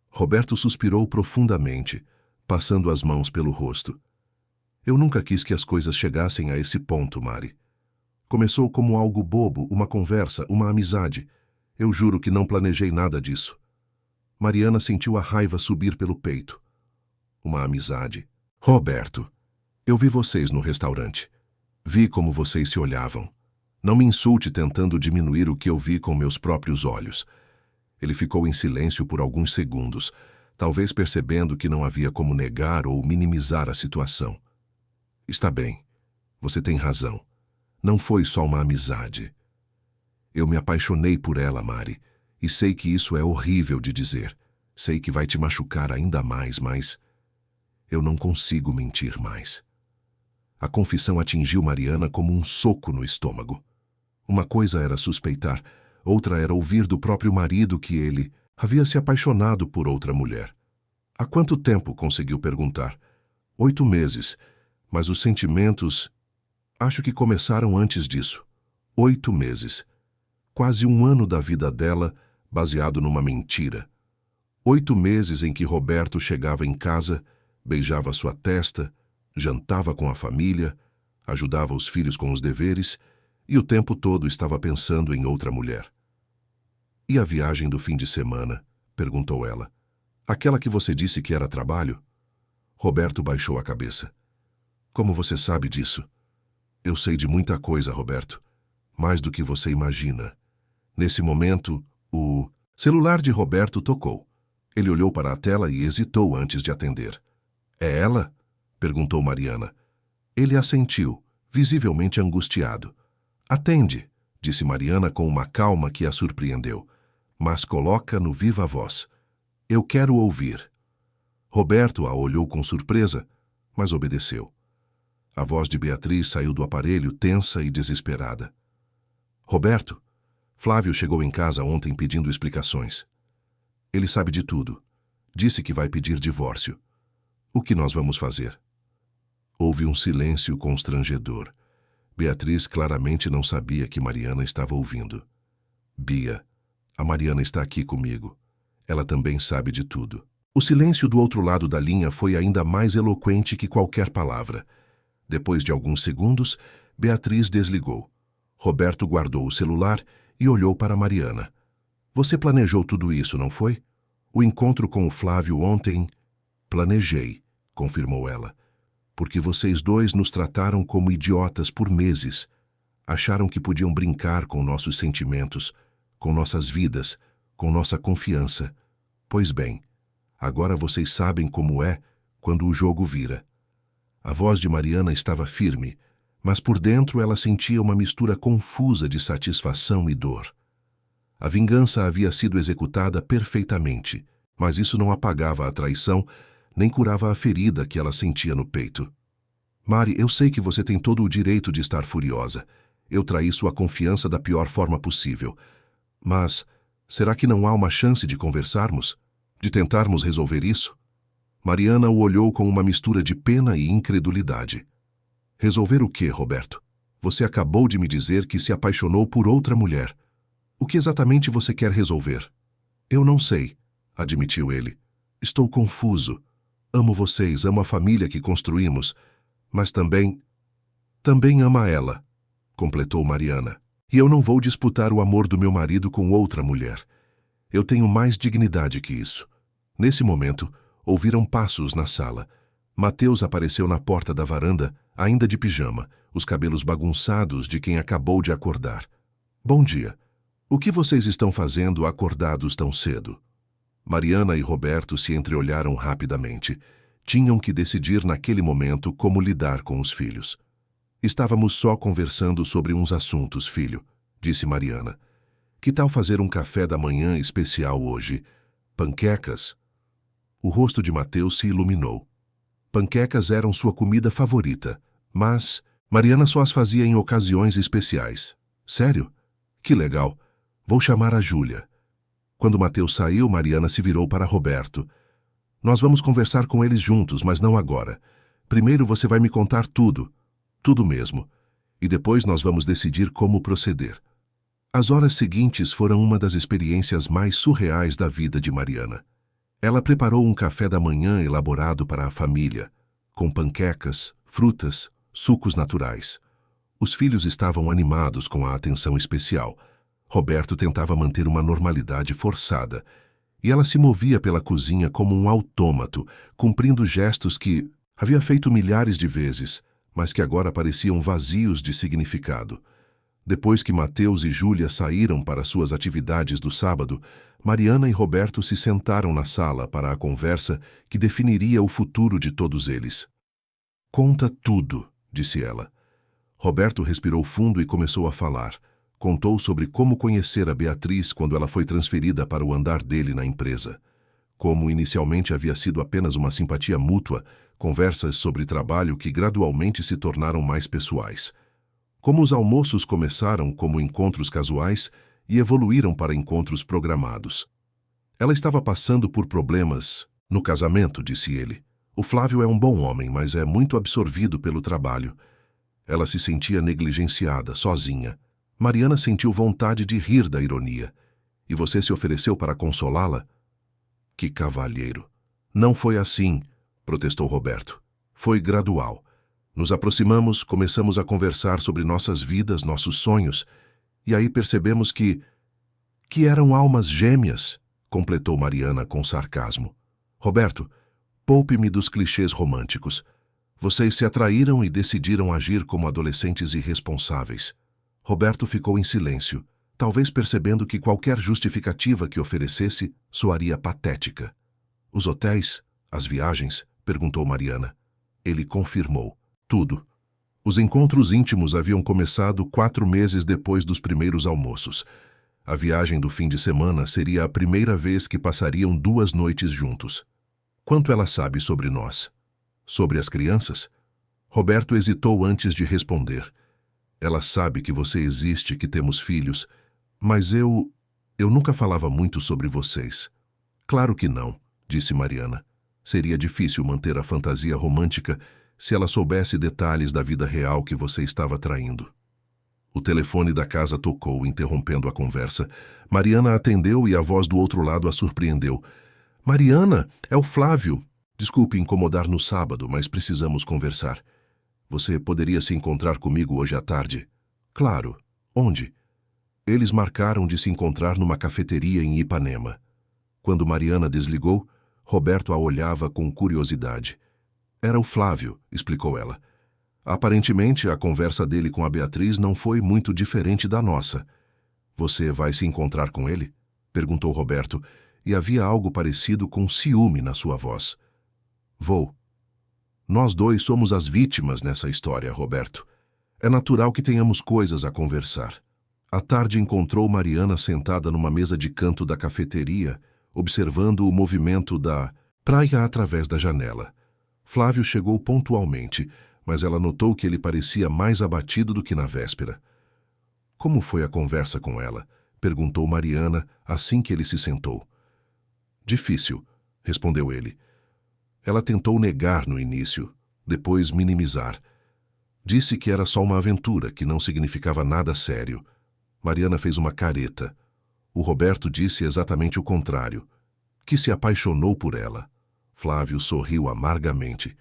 Roberto suspirou profundamente, passando as mãos pelo rosto. Eu nunca quis que as coisas chegassem a esse ponto, Mari. Começou como algo bobo, uma conversa, uma amizade. Eu juro que não planejei nada disso. Mariana sentiu a raiva subir pelo peito. Uma amizade. Roberto, eu vi vocês no restaurante. Vi como vocês se olhavam. Não me insulte tentando diminuir o que eu vi com meus próprios olhos. Ele ficou em silêncio por alguns segundos, talvez percebendo que não havia como negar ou minimizar a situação. Está bem, você tem razão. Não foi só uma amizade. Eu me apaixonei por ela, Mari, e sei que isso é horrível de dizer. Sei que vai te machucar ainda mais, mas eu não consigo mentir mais. A confissão atingiu Mariana como um soco no estômago. Uma coisa era suspeitar, outra era ouvir do próprio marido que ele havia se apaixonado por outra mulher. Há quanto tempo, conseguiu perguntar? 8 meses, mas os sentimentos... Acho que começaram antes disso. 8 meses. Quase um ano da vida dela, baseado numa mentira. 8 meses em que Roberto chegava em casa, beijava sua testa, jantava com a família, ajudava os filhos com os deveres e o tempo todo estava pensando em outra mulher. E a viagem do fim de semana? Perguntou ela. Aquela que você disse que era trabalho? Roberto baixou a cabeça. Como você sabe disso? Eu sei de muita coisa, Roberto. Mais do que você imagina. Nesse momento, o celular de Roberto tocou. Ele olhou para a tela e hesitou antes de atender. É ela? Perguntou Mariana. Ele assentiu, visivelmente angustiado. Atende, disse Mariana com uma calma que a surpreendeu. Mas coloca no viva voz. Eu quero ouvir. Roberto a olhou com surpresa, mas obedeceu. A voz de Beatriz saiu do aparelho, tensa e desesperada. Roberto, Flávio chegou em casa ontem pedindo explicações. Ele sabe de tudo. Disse que vai pedir divórcio. O que nós vamos fazer? Houve um silêncio constrangedor. Beatriz claramente não sabia que Mariana estava ouvindo. Bia, a Mariana está aqui comigo. Ela também sabe de tudo. O silêncio do outro lado da linha foi ainda mais eloquente que qualquer palavra. Depois de alguns segundos, Beatriz desligou. Roberto guardou o celular e olhou para Mariana. Você planejou tudo isso, não foi? O encontro com o Flávio ontem... Planejei, confirmou ela. Porque vocês dois nos trataram como idiotas por meses. Acharam que podiam brincar com nossos sentimentos, com nossas vidas, com nossa confiança. Pois bem, agora vocês sabem como é quando o jogo vira. A voz de Mariana estava firme, mas por dentro ela sentia uma mistura confusa de satisfação e dor. A vingança havia sido executada perfeitamente, mas isso não apagava a traição, nem curava a ferida que ela sentia no peito. Mari, eu sei que você tem todo o direito de estar furiosa. Eu traí sua confiança da pior forma possível. Mas, será que não há uma chance de conversarmos? De tentarmos resolver isso? Mariana o olhou com uma mistura de pena e incredulidade. Resolver o quê, Roberto? Você acabou de me dizer que se apaixonou por outra mulher. O que exatamente você quer resolver? Eu não sei, admitiu ele. Estou confuso. Amo vocês, amo a família que construímos, mas também ama ela, completou Mariana. E eu não vou disputar o amor do meu marido com outra mulher. Eu tenho mais dignidade que isso. Nesse momento, ouviram passos na sala. Mateus apareceu na porta da varanda, ainda de pijama, os cabelos bagunçados de quem acabou de acordar. Bom dia. O que vocês estão fazendo acordados tão cedo? Mariana e Roberto se entreolharam rapidamente. Tinham que decidir naquele momento como lidar com os filhos. Estávamos só conversando sobre uns assuntos, filho, disse Mariana. Que tal fazer um café da manhã especial hoje? Panquecas? O rosto de Mateus se iluminou. Panquecas eram sua comida favorita, mas Mariana só as fazia em ocasiões especiais. Sério? Que legal. Vou chamar a Júlia. Quando Mateus saiu, Mariana se virou para Roberto. Nós vamos conversar com eles juntos, mas não agora. Primeiro você vai me contar tudo. Tudo mesmo. E depois nós vamos decidir como proceder. As horas seguintes foram uma das experiências mais surreais da vida de Mariana. Ela preparou um café da manhã elaborado para a família, com panquecas, frutas, sucos naturais. Os filhos estavam animados com a atenção especial. Roberto tentava manter uma normalidade forçada, e ela se movia pela cozinha como um autômato, cumprindo gestos que havia feito milhares de vezes, mas que agora pareciam vazios de significado. Depois que Mateus e Júlia saíram para suas atividades do sábado, Mariana e Roberto se sentaram na sala para a conversa que definiria o futuro de todos eles. Conta tudo, disse ela. Roberto respirou fundo e começou a falar. Contou sobre como conhecera Beatriz quando ela foi transferida para o andar dele na empresa. Como inicialmente havia sido apenas uma simpatia mútua, conversas sobre trabalho que gradualmente se tornaram mais pessoais. Como os almoços começaram como encontros casuais e evoluíram para encontros programados. Ela estava passando por problemas no casamento, disse ele. O Flávio é um bom homem, mas é muito absorvido pelo trabalho. Ela se sentia negligenciada, sozinha. Mariana sentiu vontade de rir da ironia. E você se ofereceu para consolá-la? Que cavalheiro! Não foi assim, protestou Roberto. Foi gradual. Nos aproximamos, começamos a conversar sobre nossas vidas, nossos sonhos, e aí percebemos que eram almas gêmeas, completou Mariana com sarcasmo. Roberto, poupe-me dos clichês românticos. Vocês se atraíram e decidiram agir como adolescentes irresponsáveis. Roberto ficou em silêncio, talvez percebendo que qualquer justificativa que oferecesse soaria patética. Os hotéis? As viagens? Perguntou Mariana. Ele confirmou. Tudo. Os encontros íntimos haviam começado 4 meses depois dos primeiros almoços. A viagem do fim de semana seria a primeira vez que passariam 2 noites juntos. Quanto ela sabe sobre nós? Sobre as crianças? Roberto hesitou antes de responder. Ela sabe que você existe, que temos filhos, mas eu nunca falava muito sobre vocês. Claro que não, disse Mariana. Seria difícil manter a fantasia romântica se ela soubesse detalhes da vida real que você estava traindo. O telefone da casa tocou, interrompendo a conversa. Mariana atendeu e a voz do outro lado a surpreendeu. Mariana, é o Flávio. Desculpe incomodar no sábado, mas precisamos conversar. Você poderia se encontrar comigo hoje à tarde? Claro. Onde? Eles marcaram de se encontrar numa cafeteria em Ipanema. Quando Mariana desligou, Roberto a olhava com curiosidade. Era o Flávio, explicou ela. Aparentemente, a conversa dele com a Beatriz não foi muito diferente da nossa. Você vai se encontrar com ele? Perguntou Roberto, e havia algo parecido com ciúme na sua voz. Vou. Nós dois somos as vítimas nessa história, Roberto. É natural que tenhamos coisas a conversar. À tarde encontrou Mariana sentada numa mesa de canto da cafeteria, observando o movimento da praia através da janela. Flávio chegou pontualmente, mas ela notou que ele parecia mais abatido do que na véspera. Como foi a conversa com ela? Perguntou Mariana assim que ele se sentou. Difícil, respondeu ele. Ela tentou negar no início, depois minimizar. Disse que era só uma aventura, que não significava nada sério. Mariana fez uma careta. O Roberto disse exatamente o contrário, que se apaixonou por ela. Flávio sorriu amargamente.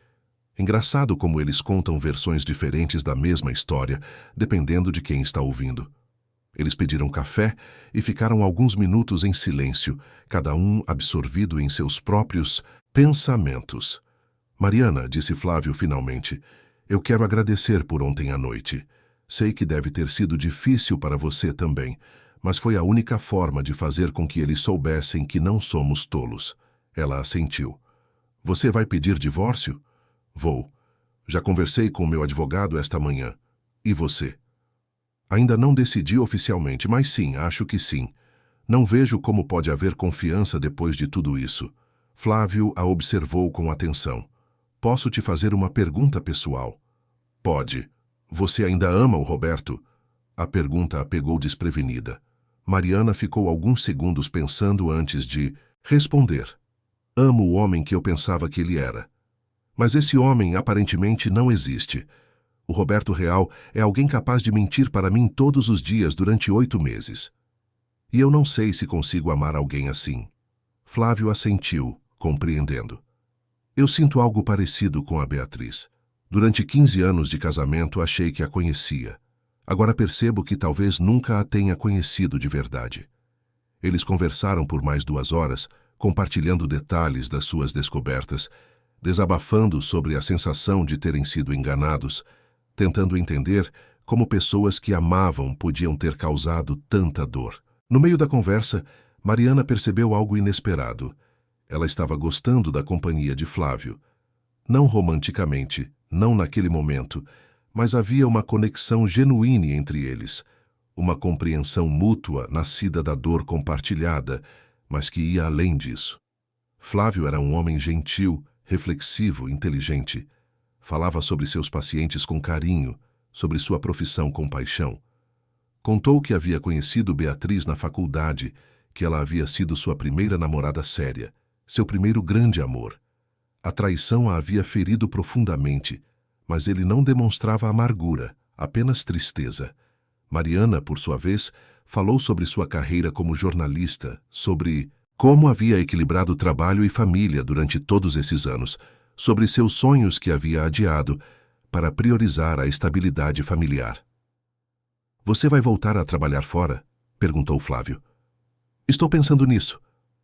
Engraçado como eles contam versões diferentes da mesma história, dependendo de quem está ouvindo. Eles pediram café e ficaram alguns minutos em silêncio, cada um absorvido em seus próprios pensamentos. Mariana, disse Flávio finalmente, eu quero agradecer por ontem à noite. Sei que deve ter sido difícil para você também, mas foi a única forma de fazer com que eles soubessem que não somos tolos. Ela assentiu. Você vai pedir divórcio? Vou. Já conversei com meu advogado esta manhã. E você? Ainda não decidi oficialmente, mas sim, acho que sim. Não vejo como pode haver confiança depois de tudo isso. Flávio a observou com atenção. Posso te fazer uma pergunta pessoal? Pode. Você ainda ama o Roberto? A pergunta a pegou desprevenida. Mariana ficou alguns segundos pensando antes de responder. Amo o homem que eu pensava que ele era. Mas esse homem aparentemente não existe. O Roberto real é alguém capaz de mentir para mim todos os dias durante 8 meses. E eu não sei se consigo amar alguém assim. Flávio assentiu, compreendendo. Eu sinto algo parecido com a Beatriz. Durante 15 anos de casamento achei que a conhecia. Agora percebo que talvez nunca a tenha conhecido de verdade. Eles conversaram por mais 2 horas, compartilhando detalhes das suas descobertas, desabafando sobre a sensação de terem sido enganados, tentando entender como pessoas que amavam podiam ter causado tanta dor. No meio da conversa, Mariana percebeu algo inesperado. Ela estava gostando da companhia de Flávio. Não romanticamente, não naquele momento, mas havia uma conexão genuína entre eles, uma compreensão mútua nascida da dor compartilhada, mas que ia além disso. Flávio era um homem gentil, reflexivo, inteligente. Falava sobre seus pacientes com carinho, sobre sua profissão com paixão. Contou que havia conhecido Beatriz na faculdade, que ela havia sido sua primeira namorada séria, seu primeiro grande amor. A traição a havia ferido profundamente, mas ele não demonstrava amargura, apenas tristeza. Mariana, por sua vez, falou sobre sua carreira como jornalista, sobre como havia equilibrado trabalho e família durante todos esses anos, sobre seus sonhos que havia adiado, para priorizar a estabilidade familiar. Você vai voltar a trabalhar fora? Perguntou Flávio. Estou pensando nisso.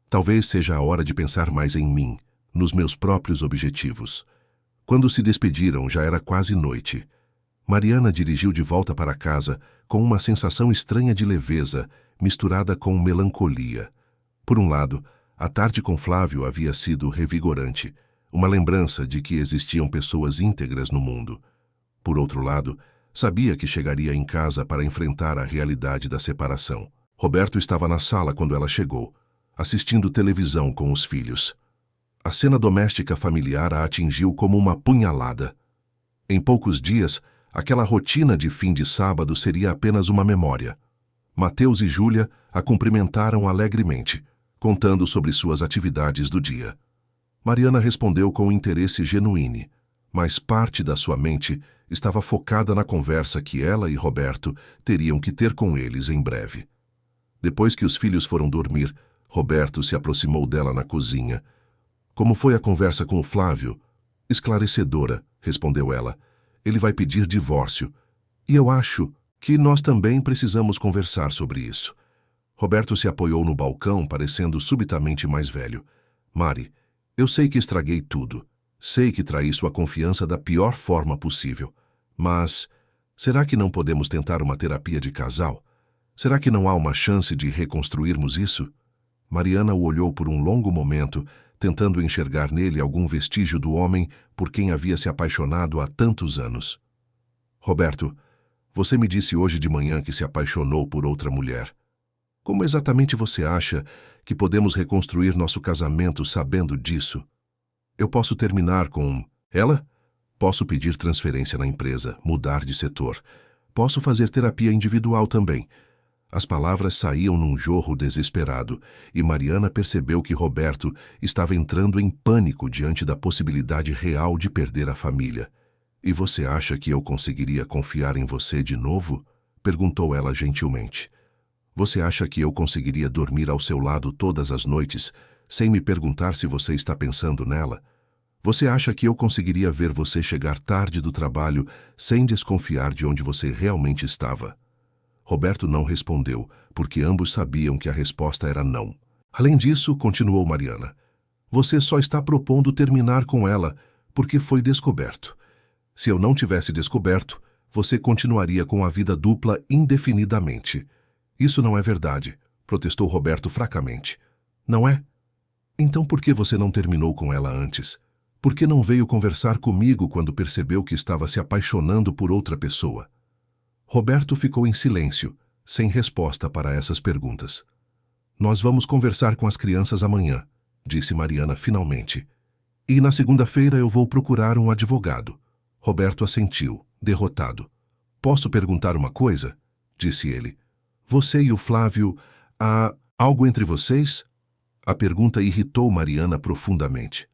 Talvez seja a hora de pensar mais em mim, nos meus próprios objetivos. Quando se despediram, já era quase noite. Mariana dirigiu de volta para casa com uma sensação estranha de leveza, misturada com melancolia. Por um lado, a tarde com Flávio havia sido revigorante, uma lembrança de que existiam pessoas íntegras no mundo. Por outro lado, sabia que chegaria em casa para enfrentar a realidade da separação. Roberto estava na sala quando ela chegou, assistindo televisão com os filhos. A cena doméstica familiar a atingiu como uma punhalada. Em poucos dias, aquela rotina de fim de sábado seria apenas uma memória. Mateus e Júlia a cumprimentaram alegremente, contando sobre suas atividades do dia. Mariana respondeu com interesse genuíno, mas parte da sua mente estava focada na conversa que ela e Roberto teriam que ter com eles em breve. Depois que os filhos foram dormir, Roberto se aproximou dela na cozinha. Como foi a conversa com o Flávio? Esclarecedora, respondeu ela. Ele vai pedir divórcio. E eu acho que nós também precisamos conversar sobre isso. Roberto se apoiou no balcão, parecendo subitamente mais velho. Mari, eu sei que estraguei tudo. Sei que traí sua confiança da pior forma possível. Mas, será que não podemos tentar uma terapia de casal? Será que não há uma chance de reconstruirmos isso? Mariana o olhou por um longo momento, tentando enxergar nele algum vestígio do homem por quem havia se apaixonado há tantos anos. Roberto, você me disse hoje de manhã que se apaixonou por outra mulher. Como exatamente você acha que podemos reconstruir nosso casamento sabendo disso? Eu posso terminar com ela? Posso pedir transferência na empresa, mudar de setor. Posso fazer terapia individual também. As palavras saíam num jorro desesperado, e Mariana percebeu que Roberto estava entrando em pânico diante da possibilidade real de perder a família. E você acha que eu conseguiria confiar em você de novo? Perguntou ela gentilmente. Você acha que eu conseguiria dormir ao seu lado todas as noites, sem me perguntar se você está pensando nela? Você acha que eu conseguiria ver você chegar tarde do trabalho sem desconfiar de onde você realmente estava? Roberto não respondeu, porque ambos sabiam que a resposta era não. Além disso, continuou Mariana, você só está propondo terminar com ela porque foi descoberto. Se eu não tivesse descoberto, você continuaria com a vida dupla indefinidamente. Isso não é verdade, protestou Roberto fracamente. Não é? Então por que você não terminou com ela antes? Por que não veio conversar comigo quando percebeu que estava se apaixonando por outra pessoa? Roberto ficou em silêncio, sem resposta para essas perguntas. Nós vamos conversar com as crianças amanhã, disse Mariana finalmente. E na segunda-feira eu vou procurar um advogado. Roberto assentiu, derrotado. Posso perguntar uma coisa? Disse ele. Você e o Flávio, há algo entre vocês? A pergunta irritou Mariana profundamente.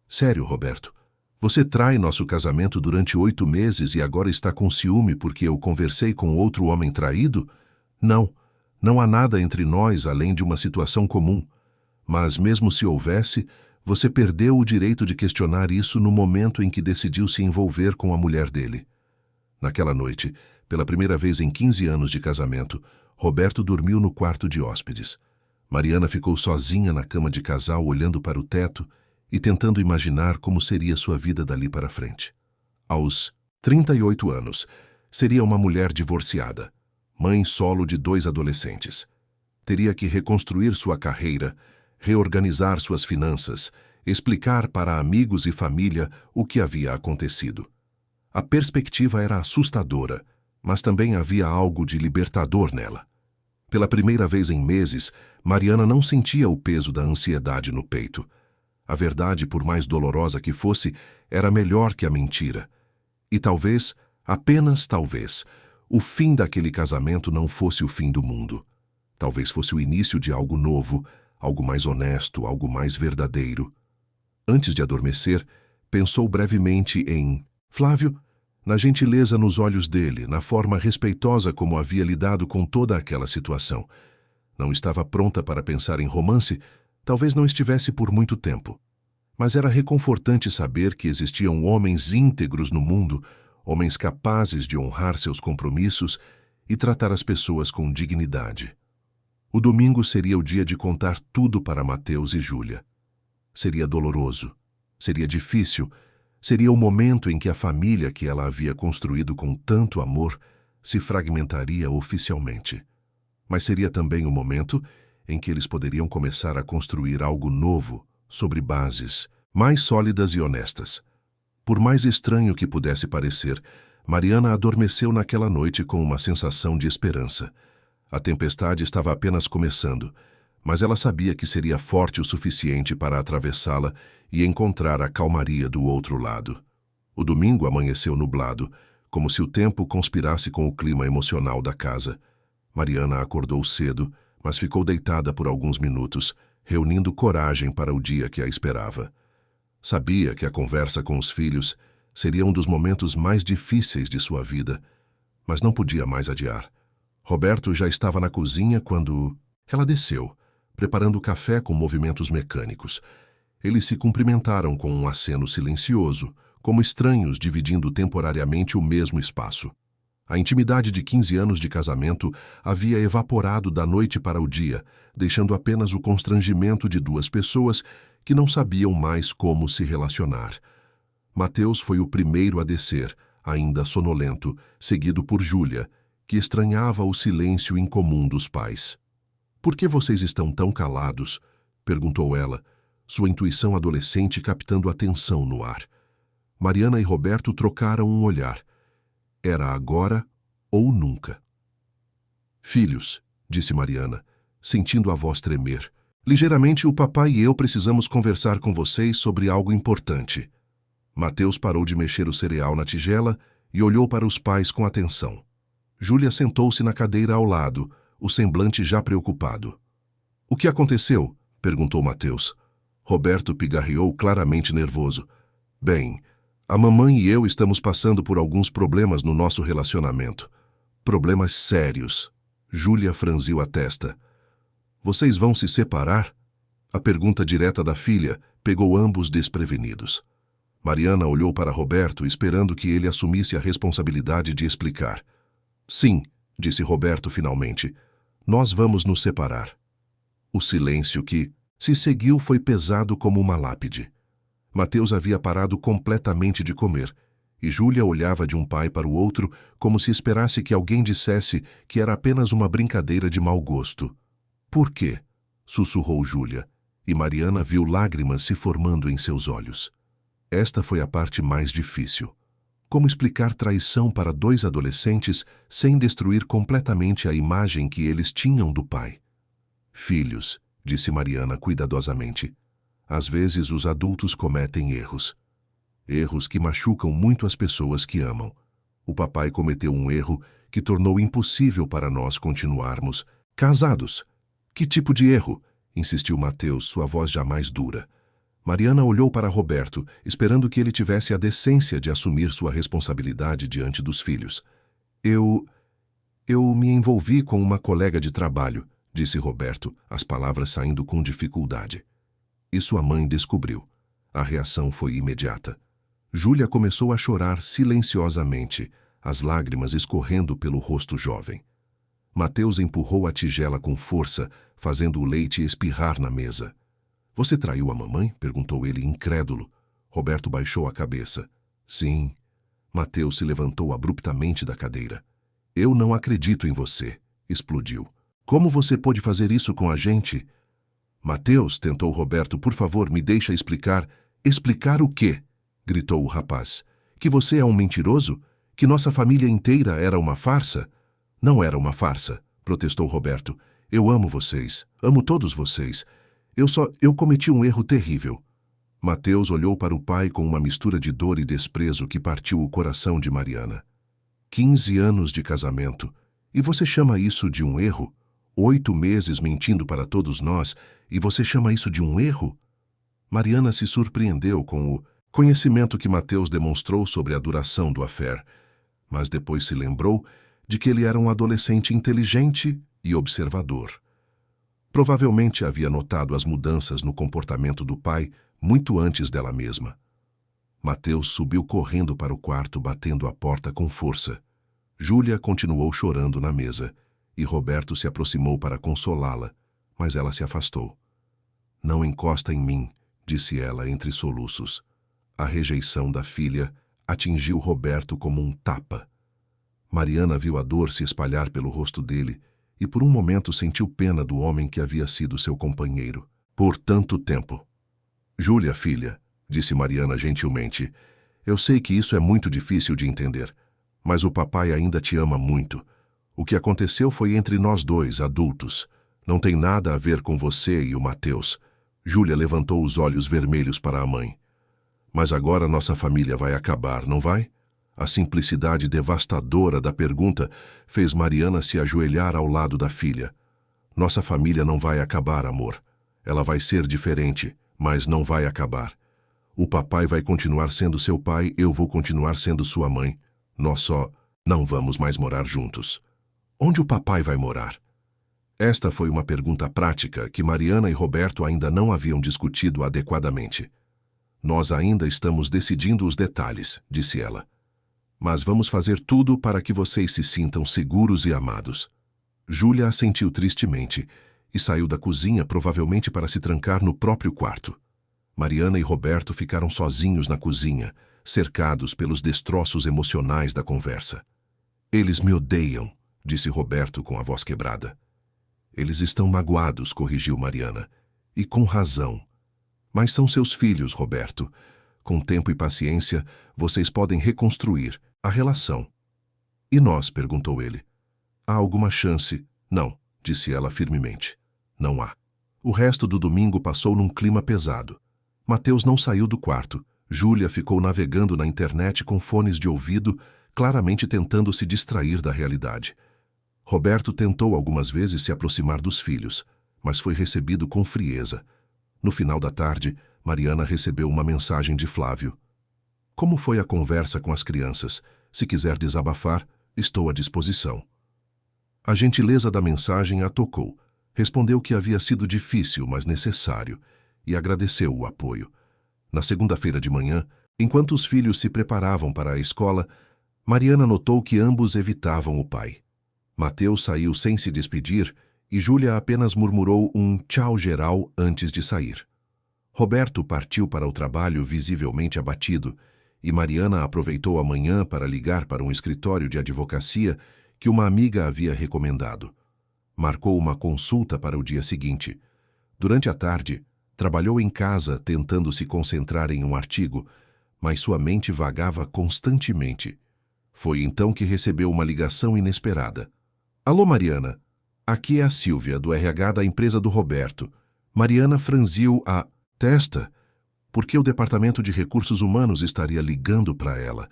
Sério, Roberto? Você trai nosso casamento durante 8 meses e agora está com ciúme porque eu conversei com outro homem traído? Não, não há nada entre nós além de uma situação comum. Mas mesmo se houvesse, você perdeu o direito de questionar isso no momento em que decidiu se envolver com a mulher dele. Naquela noite, pela primeira vez em 15 anos de casamento, Roberto dormiu no quarto de hóspedes. Mariana ficou sozinha na cama de casal olhando para o teto e tentando imaginar como seria sua vida dali para frente. Aos 38 anos, seria uma mulher divorciada, mãe solo de 2 adolescentes. Teria que reconstruir sua carreira, reorganizar suas finanças, explicar para amigos e família o que havia acontecido. A perspectiva era assustadora, mas também havia algo de libertador nela. Pela primeira vez em meses, Mariana não sentia o peso da ansiedade no peito. A verdade, por mais dolorosa que fosse, era melhor que a mentira. E talvez, apenas talvez, o fim daquele casamento não fosse o fim do mundo. Talvez fosse o início de algo novo, algo mais honesto, algo mais verdadeiro. Antes de adormecer, pensou brevemente em Flávio, na gentileza nos olhos dele, na forma respeitosa como havia lidado com toda aquela situação. Não estava pronta para pensar em romance, talvez não estivesse por muito tempo. Mas era reconfortante saber que existiam homens íntegros no mundo, homens capazes de honrar seus compromissos e tratar as pessoas com dignidade. O domingo seria o dia de contar tudo para Mateus e Júlia. Seria doloroso, seria difícil, seria o momento em que a família que ela havia construído com tanto amor se fragmentaria oficialmente. Mas seria também o momento em que eles poderiam começar a construir algo novo sobre bases mais sólidas e honestas. Por mais estranho que pudesse parecer, Mariana adormeceu naquela noite com uma sensação de esperança. A tempestade estava apenas começando, mas ela sabia que seria forte o suficiente para atravessá-la e encontrar a calmaria do outro lado. O domingo amanheceu nublado, como se o tempo conspirasse com o clima emocional da casa. Mariana acordou cedo, mas ficou deitada por alguns minutos, reunindo coragem para o dia que a esperava. Sabia que a conversa com os filhos seria um dos momentos mais difíceis de sua vida, mas não podia mais adiar. Roberto já estava na cozinha quando ela desceu, preparando o café com movimentos mecânicos. Eles se cumprimentaram com um aceno silencioso, como estranhos dividindo temporariamente o mesmo espaço. A intimidade de 15 anos de casamento havia evaporado da noite para o dia, deixando apenas o constrangimento de duas pessoas que não sabiam mais como se relacionar. Mateus foi o primeiro a descer, ainda sonolento, seguido por Júlia, que estranhava o silêncio incomum dos pais. "Por que vocês estão tão calados?" perguntou ela, sua intuição adolescente captando a tensão no ar. Mariana e Roberto trocaram um olhar. Era agora ou nunca. "Filhos", disse Mariana, sentindo a voz tremer, "ligeiramente o papai e eu precisamos conversar com vocês sobre algo importante." Mateus parou de mexer o cereal na tigela e olhou para os pais com atenção. Júlia sentou-se na cadeira ao lado, o semblante já preocupado. "O que aconteceu?" perguntou Mateus. Roberto pigarreou, claramente nervoso. "Bem, a mamãe e eu estamos passando por alguns problemas no nosso relacionamento. Problemas sérios." Júlia franziu a testa. "Vocês vão se separar?" A pergunta direta da filha pegou ambos desprevenidos. Mariana olhou para Roberto, esperando que ele assumisse a responsabilidade de explicar. "Sim", disse Roberto finalmente, "nós vamos nos separar." O silêncio que se seguiu foi pesado como uma lápide. Mateus havia parado completamente de comer, e Júlia olhava de um pai para o outro como se esperasse que alguém dissesse que era apenas uma brincadeira de mau gosto. "Por quê?" sussurrou Júlia, e Mariana viu lágrimas se formando em seus olhos. Esta foi a parte mais difícil. Como explicar traição para dois adolescentes sem destruir completamente a imagem que eles tinham do pai? "Filhos", disse Mariana cuidadosamente. "Às vezes os adultos cometem erros. Erros que machucam muito as pessoas que amam. O papai cometeu um erro que tornou impossível para nós continuarmos casados." "Que tipo de erro?" insistiu Mateus, sua voz jamais dura. Mariana olhou para Roberto, esperando que ele tivesse a decência de assumir sua responsabilidade diante dos filhos. Eu me envolvi com uma colega de trabalho", disse Roberto, as palavras saindo com dificuldade. E sua mãe descobriu. A reação foi imediata. Júlia começou a chorar silenciosamente, as lágrimas escorrendo pelo rosto jovem. Mateus empurrou a tigela com força, fazendo o leite espirrar na mesa. "Você traiu a mamãe?" perguntou ele, incrédulo. Roberto baixou a cabeça. "Sim." Mateus se levantou abruptamente da cadeira. "Eu não acredito em você", explodiu. "Como você pôde fazer isso com a gente?" "Mateus", tentou Roberto, "por favor, me deixa explicar." "Explicar o quê?" gritou o rapaz. "Que você é um mentiroso? Que nossa família inteira era uma farsa?" "Não era uma farsa", protestou Roberto. "Eu amo vocês, amo todos vocês. Eu cometi um erro terrível." Mateus olhou para o pai com uma mistura de dor e desprezo que partiu o coração de Mariana. 15 anos de casamento. E você chama isso de um erro? 8 meses mentindo para todos nós, e você chama isso de um erro? Mariana se surpreendeu com o conhecimento que Mateus demonstrou sobre a duração do affair, mas depois se lembrou de que ele era um adolescente inteligente e observador. Provavelmente havia notado as mudanças no comportamento do pai muito antes dela mesma. Mateus subiu correndo para o quarto, batendo a porta com força. Júlia continuou chorando na mesa, e Roberto se aproximou para consolá-la, mas ela se afastou. "Não encosta em mim", disse ela entre soluços. A rejeição da filha atingiu Roberto como um tapa. Mariana viu a dor se espalhar pelo rosto dele e por um momento sentiu pena do homem que havia sido seu companheiro por tanto tempo. "Júlia, filha", disse Mariana gentilmente, "eu sei que isso é muito difícil de entender, mas o papai ainda te ama muito. O que aconteceu foi entre nós dois, adultos. Não tem nada a ver com você e o Mateus." Júlia levantou os olhos vermelhos para a mãe. "Mas agora nossa família vai acabar, não vai?" A simplicidade devastadora da pergunta fez Mariana se ajoelhar ao lado da filha. "Nossa família não vai acabar, amor. Ela vai ser diferente, mas não vai acabar. O papai vai continuar sendo seu pai, eu vou continuar sendo sua mãe. Nós só não vamos mais morar juntos." "Onde o papai vai morar?" Esta foi uma pergunta prática que Mariana e Roberto ainda não haviam discutido adequadamente. "Nós ainda estamos decidindo os detalhes", disse ela. "Mas vamos fazer tudo para que vocês se sintam seguros e amados." Júlia assentiu tristemente e saiu da cozinha, provavelmente para se trancar no próprio quarto. Mariana e Roberto ficaram sozinhos na cozinha, cercados pelos destroços emocionais da conversa. "Eles me odeiam", disse Roberto com a voz quebrada. "Eles estão magoados", corrigiu Mariana. "E com razão. Mas são seus filhos, Roberto. Com tempo e paciência, vocês podem reconstruir a relação." "E nós?", perguntou ele. "Há alguma chance?" "Não", disse ela firmemente. "Não há." O resto do domingo passou num clima pesado. Mateus não saiu do quarto. Júlia ficou navegando na internet com fones de ouvido, claramente tentando se distrair da realidade. Roberto tentou algumas vezes se aproximar dos filhos, mas foi recebido com frieza. No final da tarde, Mariana recebeu uma mensagem de Flávio. "Como foi a conversa com as crianças? Se quiser desabafar, estou à disposição." A gentileza da mensagem a tocou. Respondeu que havia sido difícil, mas necessário, e agradeceu o apoio. Na segunda-feira de manhã, enquanto os filhos se preparavam para a escola, Mariana notou que ambos evitavam o pai. Mateus saiu sem se despedir e Júlia apenas murmurou um tchau geral antes de sair. Roberto partiu para o trabalho visivelmente abatido e Mariana aproveitou a manhã para ligar para um escritório de advocacia que uma amiga havia recomendado. Marcou uma consulta para o dia seguinte. Durante a tarde, trabalhou em casa tentando se concentrar em um artigo, mas sua mente vagava constantemente. Foi então que recebeu uma ligação inesperada. "Alô, Mariana. Aqui é a Sílvia, do RH da empresa do Roberto." Mariana franziu a testa, porque o Departamento de Recursos Humanos estaria ligando para ela.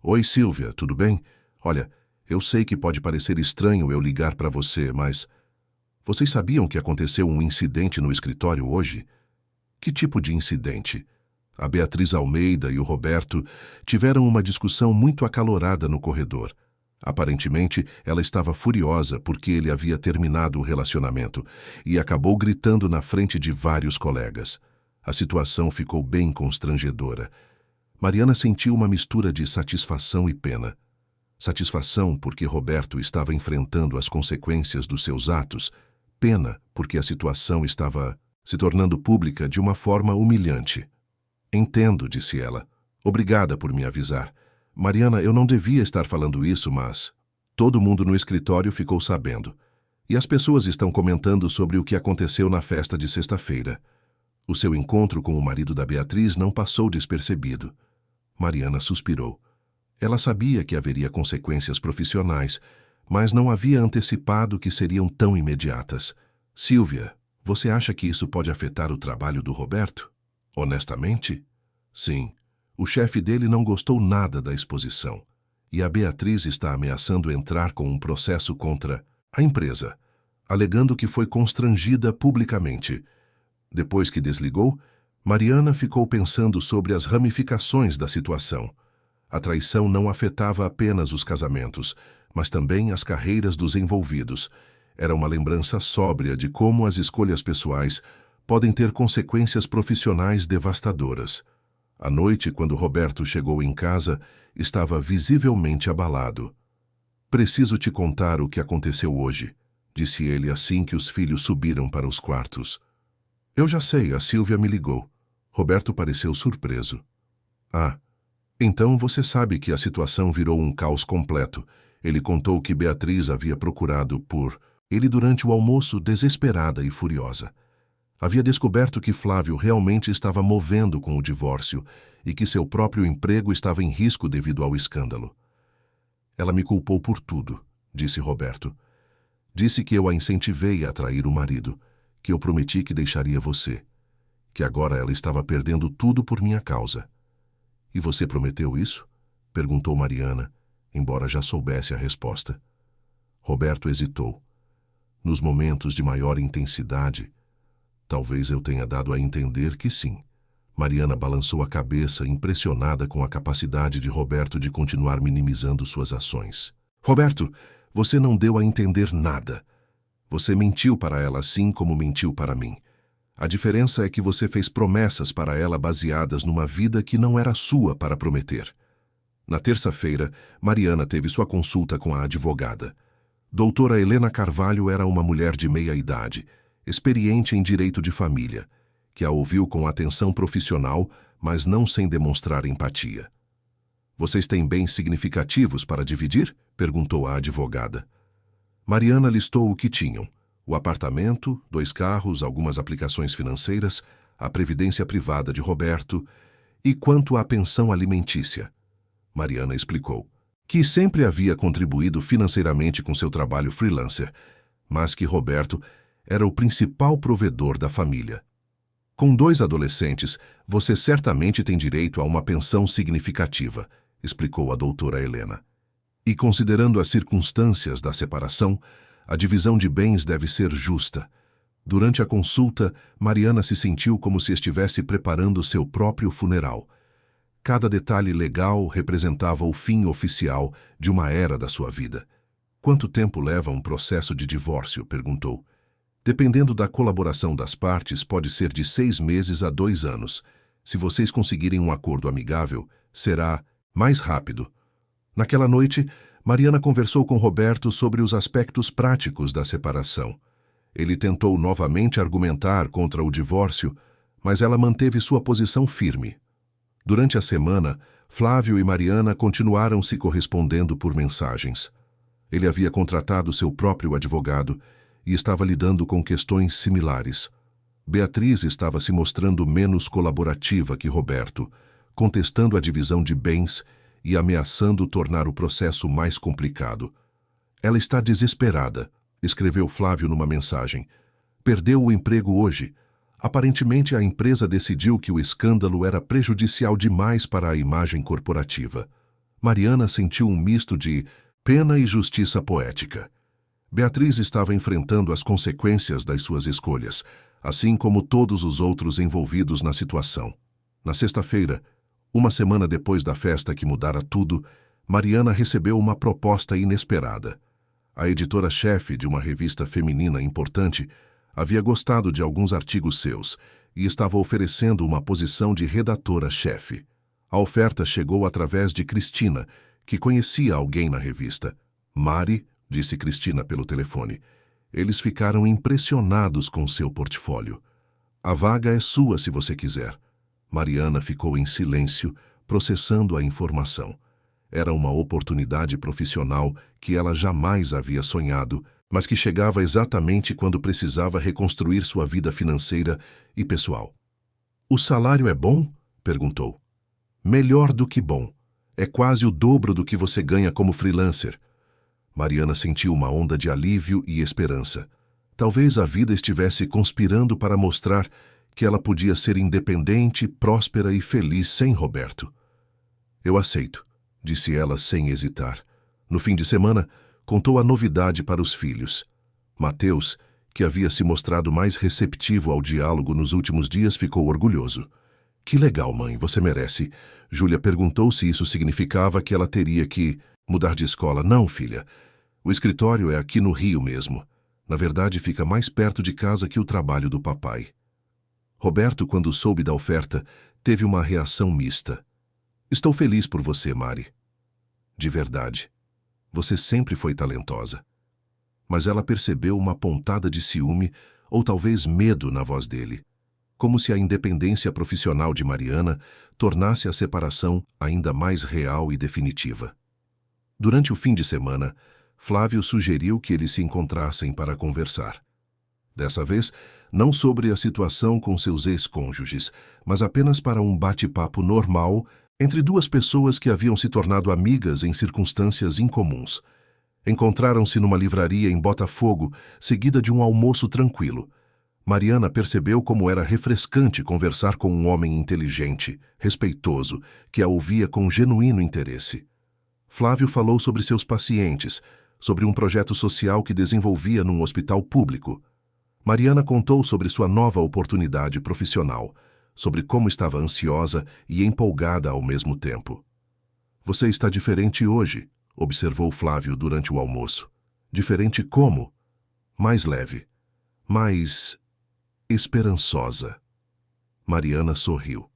"Oi, Sílvia, tudo bem? Olha, eu sei que pode parecer estranho eu ligar para você, mas... Vocês sabiam que aconteceu um incidente no escritório hoje?" "Que tipo de incidente?" A Beatriz Almeida e o Roberto tiveram uma discussão muito acalorada no corredor. Aparentemente, ela estava furiosa porque ele havia terminado o relacionamento e acabou gritando na frente de vários colegas. A situação ficou bem constrangedora. Mariana sentiu uma mistura de satisfação e pena. Satisfação porque Roberto estava enfrentando as consequências dos seus atos. Pena porque a situação estava se tornando pública de uma forma humilhante. "Entendo", disse ela. "Obrigada por me avisar. Mariana, eu não devia estar falando isso, mas... Todo mundo no escritório ficou sabendo. E as pessoas estão comentando sobre o que aconteceu na festa de sexta-feira. O seu encontro com o marido da Beatriz não passou despercebido." Mariana suspirou. Ela sabia que haveria consequências profissionais, mas não havia antecipado que seriam tão imediatas. "Sílvia, você acha que isso pode afetar o trabalho do Roberto?" "Honestamente? Sim. O chefe dele não gostou nada da exposição. E a Beatriz está ameaçando entrar com um processo contra a empresa, alegando que foi constrangida publicamente." Depois que desligou, Mariana ficou pensando sobre as ramificações da situação. A traição não afetava apenas os casamentos, mas também as carreiras dos envolvidos. Era uma lembrança sóbria de como as escolhas pessoais podem ter consequências profissionais devastadoras. À noite, quando Roberto chegou em casa, estava visivelmente abalado. "Preciso te contar o que aconteceu hoje", disse ele assim que os filhos subiram para os quartos. "Eu já sei, a Sílvia me ligou." Roberto pareceu surpreso. "Ah, então você sabe que a situação virou um caos completo." Ele contou que Beatriz havia procurado por ele durante o almoço, desesperada e furiosa. Havia descoberto que Flávio realmente estava movendo com o divórcio e que seu próprio emprego estava em risco devido ao escândalo. "Ela me culpou por tudo", disse Roberto. "Disse que eu a incentivei a trair o marido, que eu prometi que deixaria você, que agora ela estava perdendo tudo por minha causa." "E você prometeu isso?" perguntou Mariana, embora já soubesse a resposta. Roberto hesitou. Nos momentos de maior intensidade, talvez eu tenha dado a entender que sim. Mariana balançou a cabeça, impressionada com a capacidade de Roberto de continuar minimizando suas ações. "Roberto, você não deu a entender nada. Você mentiu para ela assim como mentiu para mim. A diferença é que você fez promessas para ela baseadas numa vida que não era sua para prometer." Na terça-feira, Mariana teve sua consulta com a advogada. Doutora Helena Carvalho era uma mulher de meia-idade, experiente em direito de família, que a ouviu com atenção profissional, mas não sem demonstrar empatia. "Vocês têm bens significativos para dividir?" perguntou a advogada. Mariana listou o que tinham: o apartamento, 2 carros, algumas aplicações financeiras, a previdência privada de Roberto e quanto à pensão alimentícia. Mariana explicou que sempre havia contribuído financeiramente com seu trabalho freelancer, mas que Roberto era o principal provedor da família. "Com 2 adolescentes, você certamente tem direito a uma pensão significativa", explicou a doutora Helena. "E considerando as circunstâncias da separação, a divisão de bens deve ser justa." Durante a consulta, Mariana se sentiu como se estivesse preparando seu próprio funeral. Cada detalhe legal representava o fim oficial de uma era da sua vida. "Quanto tempo leva um processo de divórcio?" perguntou. "Dependendo da colaboração das partes, pode ser de 6 meses a 2 anos. Se vocês conseguirem um acordo amigável, será mais rápido." Naquela noite, Mariana conversou com Roberto sobre os aspectos práticos da separação. Ele tentou novamente argumentar contra o divórcio, mas ela manteve sua posição firme. Durante a semana, Flávio e Mariana continuaram se correspondendo por mensagens. Ele havia contratado seu próprio advogado e estava lidando com questões similares. Beatriz estava se mostrando menos colaborativa que Roberto, contestando a divisão de bens e ameaçando tornar o processo mais complicado. "Ela está desesperada", escreveu Flávio numa mensagem. "Perdeu o emprego hoje. Aparentemente, a empresa decidiu que o escândalo era prejudicial demais para a imagem corporativa." Mariana sentiu um misto de pena e justiça poética. Beatriz estava enfrentando as consequências das suas escolhas, assim como todos os outros envolvidos na situação. Na sexta-feira, uma semana depois da festa que mudara tudo, Mariana recebeu uma proposta inesperada. A editora-chefe de uma revista feminina importante havia gostado de alguns artigos seus e estava oferecendo uma posição de redatora-chefe. A oferta chegou através de Cristina, que conhecia alguém na revista. "Mari", disse Cristina pelo telefone, "eles ficaram impressionados com seu portfólio. A vaga é sua se você quiser." Mariana ficou em silêncio, processando a informação. Era uma oportunidade profissional que ela jamais havia sonhado, mas que chegava exatamente quando precisava reconstruir sua vida financeira e pessoal. "O salário é bom?" perguntou. "Melhor do que bom. É quase o dobro do que você ganha como freelancer." Mariana sentiu uma onda de alívio e esperança. Talvez a vida estivesse conspirando para mostrar que ela podia ser independente, próspera e feliz sem Roberto. "Eu aceito", disse ela sem hesitar. No fim de semana, contou a novidade para os filhos. Mateus, que havia se mostrado mais receptivo ao diálogo nos últimos dias, ficou orgulhoso. "Que legal, mãe, você merece." Júlia perguntou se isso significava que ela teria que mudar de escola. "Não, filha. O escritório é aqui no Rio mesmo. Na verdade, fica mais perto de casa que o trabalho do papai." Roberto, quando soube da oferta, teve uma reação mista. Estou feliz por você, Mari. De verdade. Você sempre foi talentosa. Mas ela percebeu uma pontada de ciúme ou talvez medo na voz dele, como se a independência profissional de Mariana tornasse a separação ainda mais real e definitiva. Durante o fim de semana, Flávio sugeriu que eles se encontrassem para conversar. Dessa vez, não sobre a situação com seus ex-cônjuges, mas apenas para um bate-papo normal entre duas pessoas que haviam se tornado amigas em circunstâncias incomuns. Encontraram-se numa livraria em Botafogo, seguida de um almoço tranquilo. Mariana percebeu como era refrescante conversar com um homem inteligente, respeitoso, que a ouvia com genuíno interesse. Flávio falou sobre seus pacientes, sobre um projeto social que desenvolvia num hospital público. Mariana contou sobre sua nova oportunidade profissional, sobre como estava ansiosa e empolgada ao mesmo tempo. Você está diferente hoje, observou Flávio durante o almoço. Diferente como? Mais leve. Mais esperançosa. Mariana sorriu.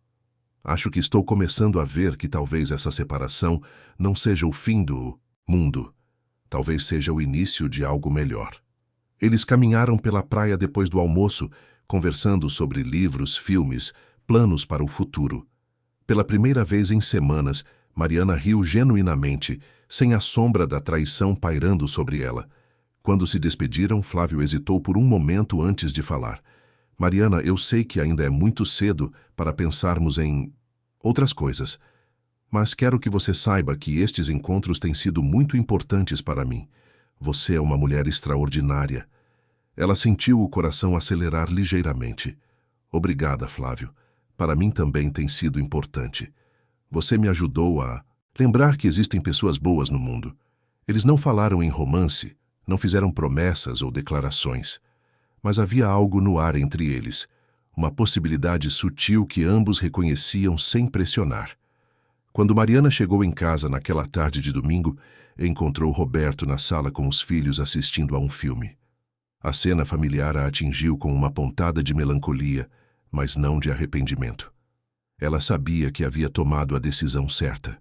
Acho que estou começando a ver que talvez essa separação não seja o fim do mundo. Talvez seja o início de algo melhor. Eles caminharam pela praia depois do almoço, conversando sobre livros, filmes, planos para o futuro. Pela primeira vez em semanas, Mariana riu genuinamente, sem a sombra da traição pairando sobre ela. Quando se despediram, Flávio hesitou por um momento antes de falar. Mariana, eu sei que ainda é muito cedo para pensarmos em outras coisas, mas quero que você saiba que estes encontros têm sido muito importantes para mim. Você é uma mulher extraordinária. Ela sentiu o coração acelerar ligeiramente. Obrigada, Flávio. Para mim também tem sido importante. Você me ajudou a lembrar que existem pessoas boas no mundo. Eles não falaram em romance, não fizeram promessas ou declarações, mas havia algo no ar entre eles, uma possibilidade sutil que ambos reconheciam sem pressionar. Quando Mariana chegou em casa naquela tarde de domingo, encontrou Roberto na sala com os filhos assistindo a um filme. A cena familiar a atingiu com uma pontada de melancolia, mas não de arrependimento. Ela sabia que havia tomado a decisão certa.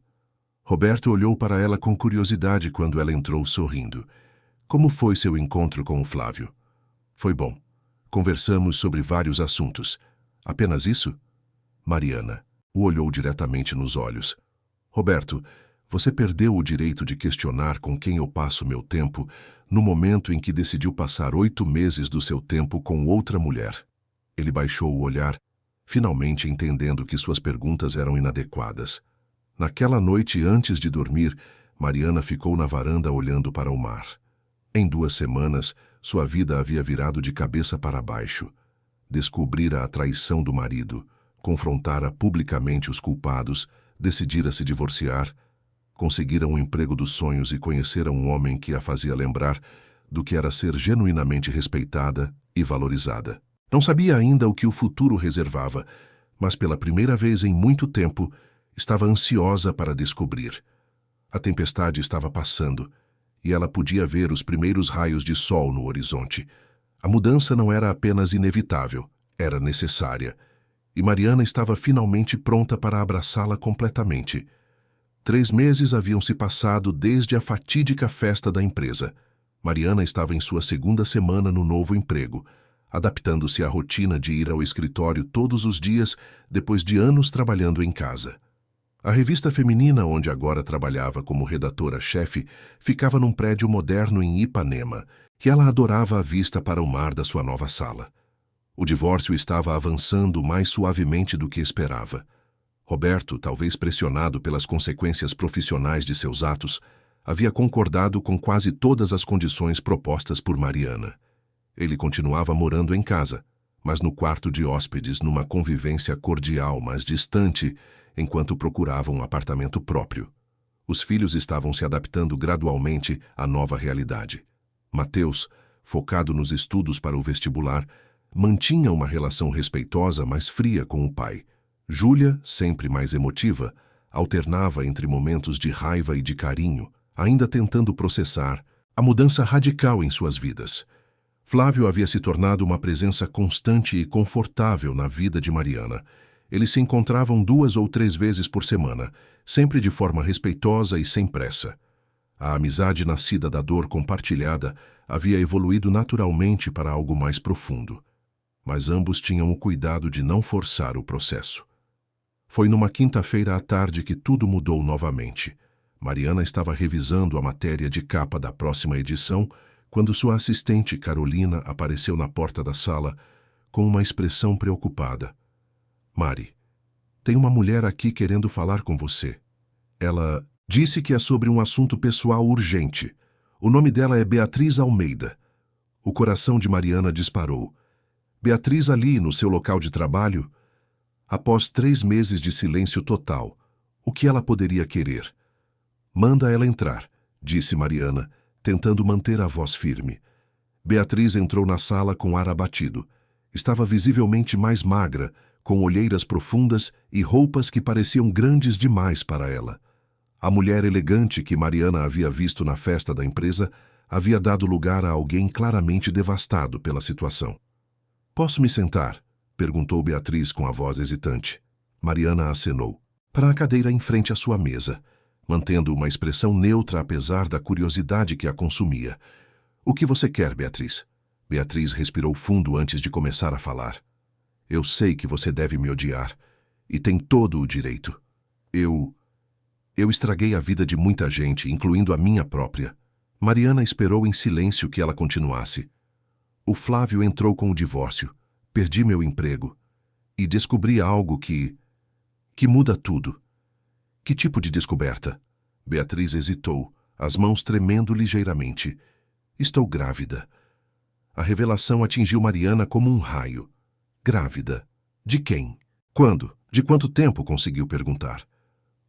Roberto olhou para ela com curiosidade quando ela entrou sorrindo. Como foi seu encontro com o Flávio? Foi bom. Conversamos sobre vários assuntos. Apenas isso? Mariana o olhou diretamente nos olhos. Roberto, você perdeu o direito de questionar com quem eu passo meu tempo no momento em que decidiu passar 8 meses do seu tempo com outra mulher. Ele baixou o olhar, finalmente entendendo que suas perguntas eram inadequadas. Naquela noite, antes de dormir, Mariana ficou na varanda olhando para o mar. Em 2 semanas, sua vida havia virado de cabeça para baixo. Descobrira a traição do marido, confrontara publicamente os culpados, decidira se divorciar, conseguira um emprego dos sonhos e conhecera um homem que a fazia lembrar do que era ser genuinamente respeitada e valorizada. Não sabia ainda o que o futuro reservava, mas pela primeira vez em muito tempo, estava ansiosa para descobrir. A tempestade estava passando, e ela podia ver os primeiros raios de sol no horizonte. A mudança não era apenas inevitável, era necessária, e Mariana estava finalmente pronta para abraçá-la completamente. 3 meses haviam se passado desde a fatídica festa da empresa. Mariana estava em sua 2ª semana no novo emprego, adaptando-se à rotina de ir ao escritório todos os dias depois de anos trabalhando em casa. A revista feminina, onde agora trabalhava como redatora-chefe, ficava num prédio moderno em Ipanema, e ela adorava a vista para o mar da sua nova sala. O divórcio estava avançando mais suavemente do que esperava. Roberto, talvez pressionado pelas consequências profissionais de seus atos, havia concordado com quase todas as condições propostas por Mariana. Ele continuava morando em casa, mas no quarto de hóspedes, numa convivência cordial, mas distante, enquanto procurava um apartamento próprio. Os filhos estavam se adaptando gradualmente à nova realidade. Mateus, focado nos estudos para o vestibular, mantinha uma relação respeitosa, mas fria com o pai. Júlia, sempre mais emotiva, alternava entre momentos de raiva e de carinho, ainda tentando processar a mudança radical em suas vidas. Flávio havia se tornado uma presença constante e confortável na vida de Mariana, Eles se encontravam 2 ou 3 vezes por semana, sempre de forma respeitosa e sem pressa. A amizade nascida da dor compartilhada havia evoluído naturalmente para algo mais profundo. Mas ambos tinham o cuidado de não forçar o processo. Foi numa quinta-feira à tarde que tudo mudou novamente. Mariana estava revisando a matéria de capa da próxima edição quando sua assistente Carolina apareceu na porta da sala com uma expressão preocupada. Mari, tem uma mulher aqui querendo falar com você. Ela disse que é sobre um assunto pessoal urgente. O nome dela é Beatriz Almeida. O coração de Mariana disparou. Beatriz ali, no seu local de trabalho? Após 3 meses de silêncio total, o que ela poderia querer? Manda ela entrar, disse Mariana, tentando manter a voz firme. Beatriz entrou na sala com ar abatido. Estava visivelmente mais magra, com olheiras profundas e roupas que pareciam grandes demais para ela. A mulher elegante que Mariana havia visto na festa da empresa havia dado lugar a alguém claramente devastado pela situação. "Posso me sentar?" perguntou Beatriz com a voz hesitante. Mariana acenou. "Para a cadeira em frente à sua mesa", mantendo uma expressão neutra apesar da curiosidade que a consumia. "O que você quer, Beatriz?" Beatriz respirou fundo antes de começar a falar. "Eu sei que você deve me odiar, e tem todo o direito. Eu estraguei a vida de muita gente, incluindo a minha própria." Mariana esperou em silêncio que ela continuasse. "O Flávio entrou com o divórcio, perdi meu emprego, e descobri algo que muda tudo." "Que tipo de descoberta?" Beatriz hesitou, as mãos tremendo ligeiramente. "Estou grávida." A revelação atingiu Mariana como um raio. Grávida? De quem? Quando? De quanto tempo? Conseguiu perguntar.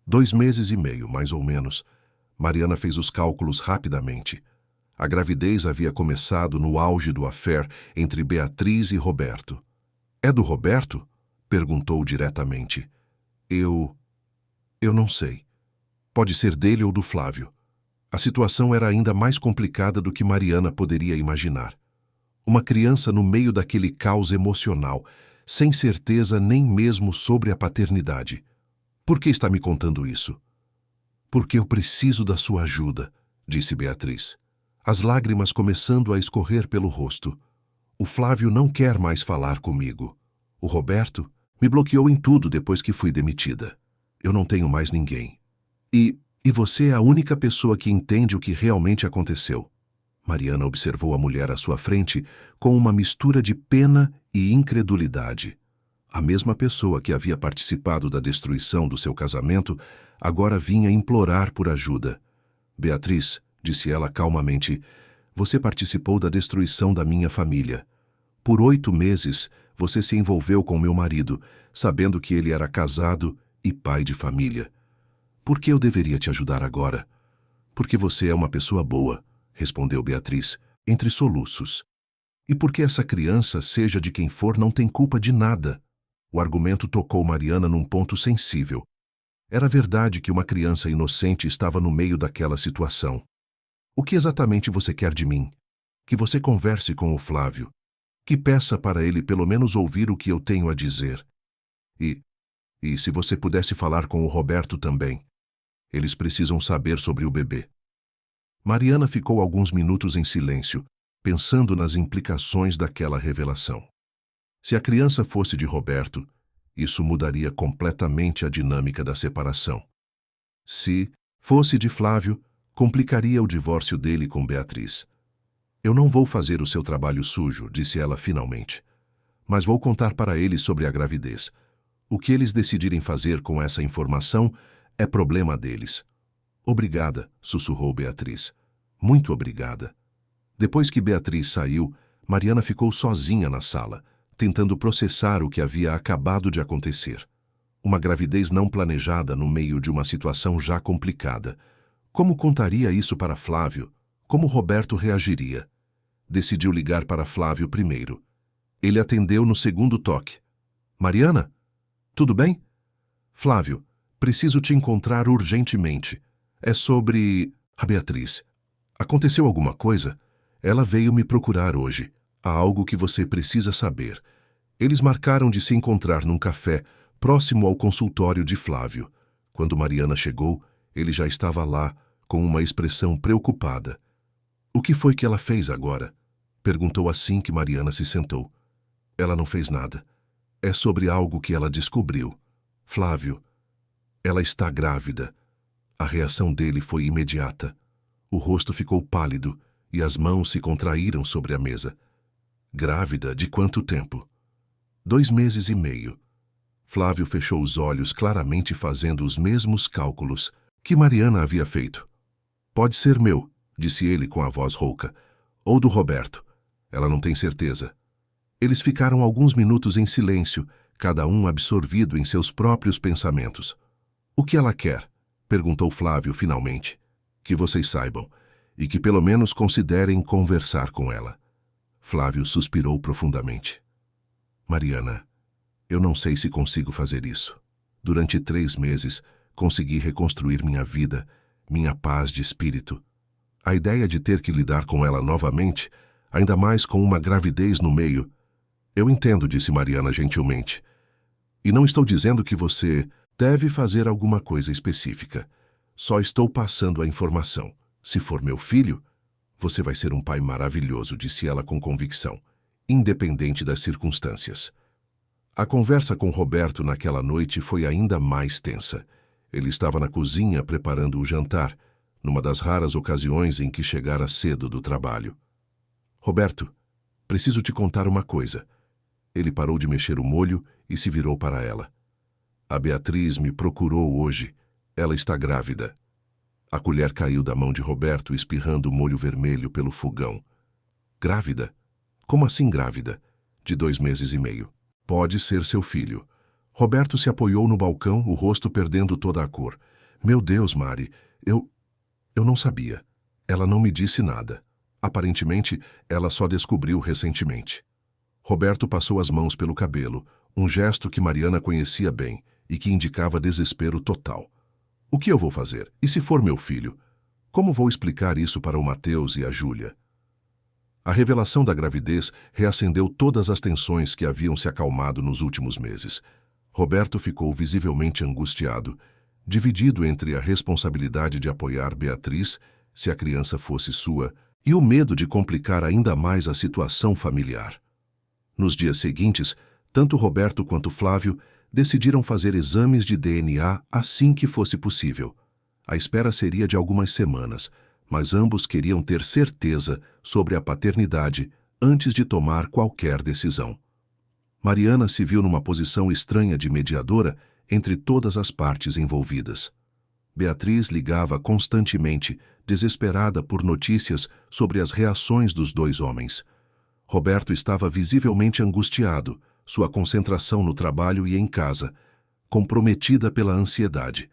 2 meses e meio, mais ou menos. Mariana fez os cálculos rapidamente. A gravidez havia começado no auge do affair entre Beatriz e Roberto. "É do Roberto?" perguntou diretamente. Eu não sei. Pode ser dele ou do Flávio." A situação era ainda mais complicada do que Mariana poderia imaginar. Uma criança no meio daquele caos emocional, sem certeza nem mesmo sobre a paternidade. "Por que está me contando isso?" "Porque eu preciso da sua ajuda", disse Beatriz, as lágrimas começando a escorrer pelo rosto. "O Flávio não quer mais falar comigo. O Roberto me bloqueou em tudo depois que fui demitida. Eu não tenho mais ninguém. E você é a única pessoa que entende o que realmente aconteceu." Mariana observou a mulher à sua frente com uma mistura de pena e incredulidade. A mesma pessoa que havia participado da destruição do seu casamento agora vinha implorar por ajuda. "Beatriz", disse ela calmamente, "você participou da destruição da minha família. Por 8 meses, você se envolveu com meu marido, sabendo que ele era casado e pai de família. Por que eu deveria te ajudar agora?" "Porque você é uma pessoa boa", respondeu Beatriz, entre soluços. "E porque essa criança, seja de quem for, não tem culpa de nada." O argumento tocou Mariana num ponto sensível. Era verdade que uma criança inocente estava no meio daquela situação. "O que exatamente você quer de mim?" "Que você converse com o Flávio. Que peça para ele pelo menos ouvir o que eu tenho a dizer. E se você pudesse falar com o Roberto também. Eles precisam saber sobre o bebê." Mariana ficou alguns minutos em silêncio, pensando nas implicações daquela revelação. Se a criança fosse de Roberto, isso mudaria completamente a dinâmica da separação. Se fosse de Flávio, complicaria o divórcio dele com Beatriz. "Eu não vou fazer o seu trabalho sujo", disse ela finalmente. "Mas vou contar para eles sobre a gravidez. O que eles decidirem fazer com essa informação é problema deles." "Obrigada", sussurrou Beatriz. "Muito obrigada." Depois que Beatriz saiu, Mariana ficou sozinha na sala, tentando processar o que havia acabado de acontecer. Uma gravidez não planejada no meio de uma situação já complicada. Como contaria isso para Flávio? Como Roberto reagiria? Decidiu ligar para Flávio primeiro. Ele atendeu no segundo toque. "Mariana? Tudo bem?" "Flávio, preciso te encontrar urgentemente. É sobre a Beatriz. Aconteceu alguma coisa? Ela veio me procurar hoje. Há algo que você precisa saber. Eles marcaram de se encontrar num café próximo ao consultório de Flávio. Quando Mariana chegou, ele já estava lá, com uma expressão preocupada. O que foi que ela fez agora? Perguntou assim que Mariana se sentou. Ela não fez nada. É sobre algo que ela descobriu. Flávio, ela está grávida. A reação dele foi imediata. O rosto ficou pálido e as mãos se contraíram sobre a mesa. Grávida de quanto tempo? 2 meses e meio. Flávio fechou os olhos, claramente fazendo os mesmos cálculos que Mariana havia feito. Pode ser meu, disse ele com a voz rouca, ou do Roberto. Ela não tem certeza. Eles ficaram alguns minutos em silêncio, cada um absorvido em seus próprios pensamentos. O que ela quer? Perguntou Flávio finalmente. Que vocês saibam, e que pelo menos considerem conversar com ela. Flávio suspirou profundamente. Mariana, eu não sei se consigo fazer isso. Durante 3 meses, consegui reconstruir minha vida, minha paz de espírito. A ideia de ter que lidar com ela novamente, ainda mais com uma gravidez no meio. Eu entendo, disse Mariana gentilmente. E não estou dizendo que você deve fazer alguma coisa específica. Só estou passando a informação. Se for meu filho, você vai ser um pai maravilhoso, disse ela com convicção, independente das circunstâncias. A conversa com Roberto naquela noite foi ainda mais tensa. Ele estava na cozinha preparando o jantar, numa das raras ocasiões em que chegara cedo do trabalho. Roberto, preciso te contar uma coisa. Ele parou de mexer o molho e se virou para ela. A Beatriz me procurou hoje. Ela está grávida. A colher caiu da mão de Roberto, espirrando o molho vermelho pelo fogão. Grávida? Como assim grávida? De 2 meses e meio. Pode ser seu filho. Roberto se apoiou no balcão, o rosto perdendo toda a cor. Meu Deus, Mari, eu não sabia. Ela não me disse nada. Aparentemente, ela só descobriu recentemente. Roberto passou as mãos pelo cabelo, um gesto que Mariana conhecia bem e que indicava desespero total. O que eu vou fazer? E se for meu filho? Como vou explicar isso para o Mateus e a Júlia? A revelação da gravidez reacendeu todas as tensões que haviam se acalmado nos últimos meses. Roberto ficou visivelmente angustiado, dividido entre a responsabilidade de apoiar Beatriz, se a criança fosse sua, e o medo de complicar ainda mais a situação familiar. Nos dias seguintes, tanto Roberto quanto Flávio decidiram fazer exames de DNA assim que fosse possível. A espera seria de algumas semanas, mas ambos queriam ter certeza sobre a paternidade antes de tomar qualquer decisão. Mariana se viu numa posição estranha de mediadora entre todas as partes envolvidas. Beatriz ligava constantemente, desesperada por notícias sobre as reações dos 2 homens. Roberto estava visivelmente angustiado, sua concentração no trabalho e em casa, comprometida pela ansiedade.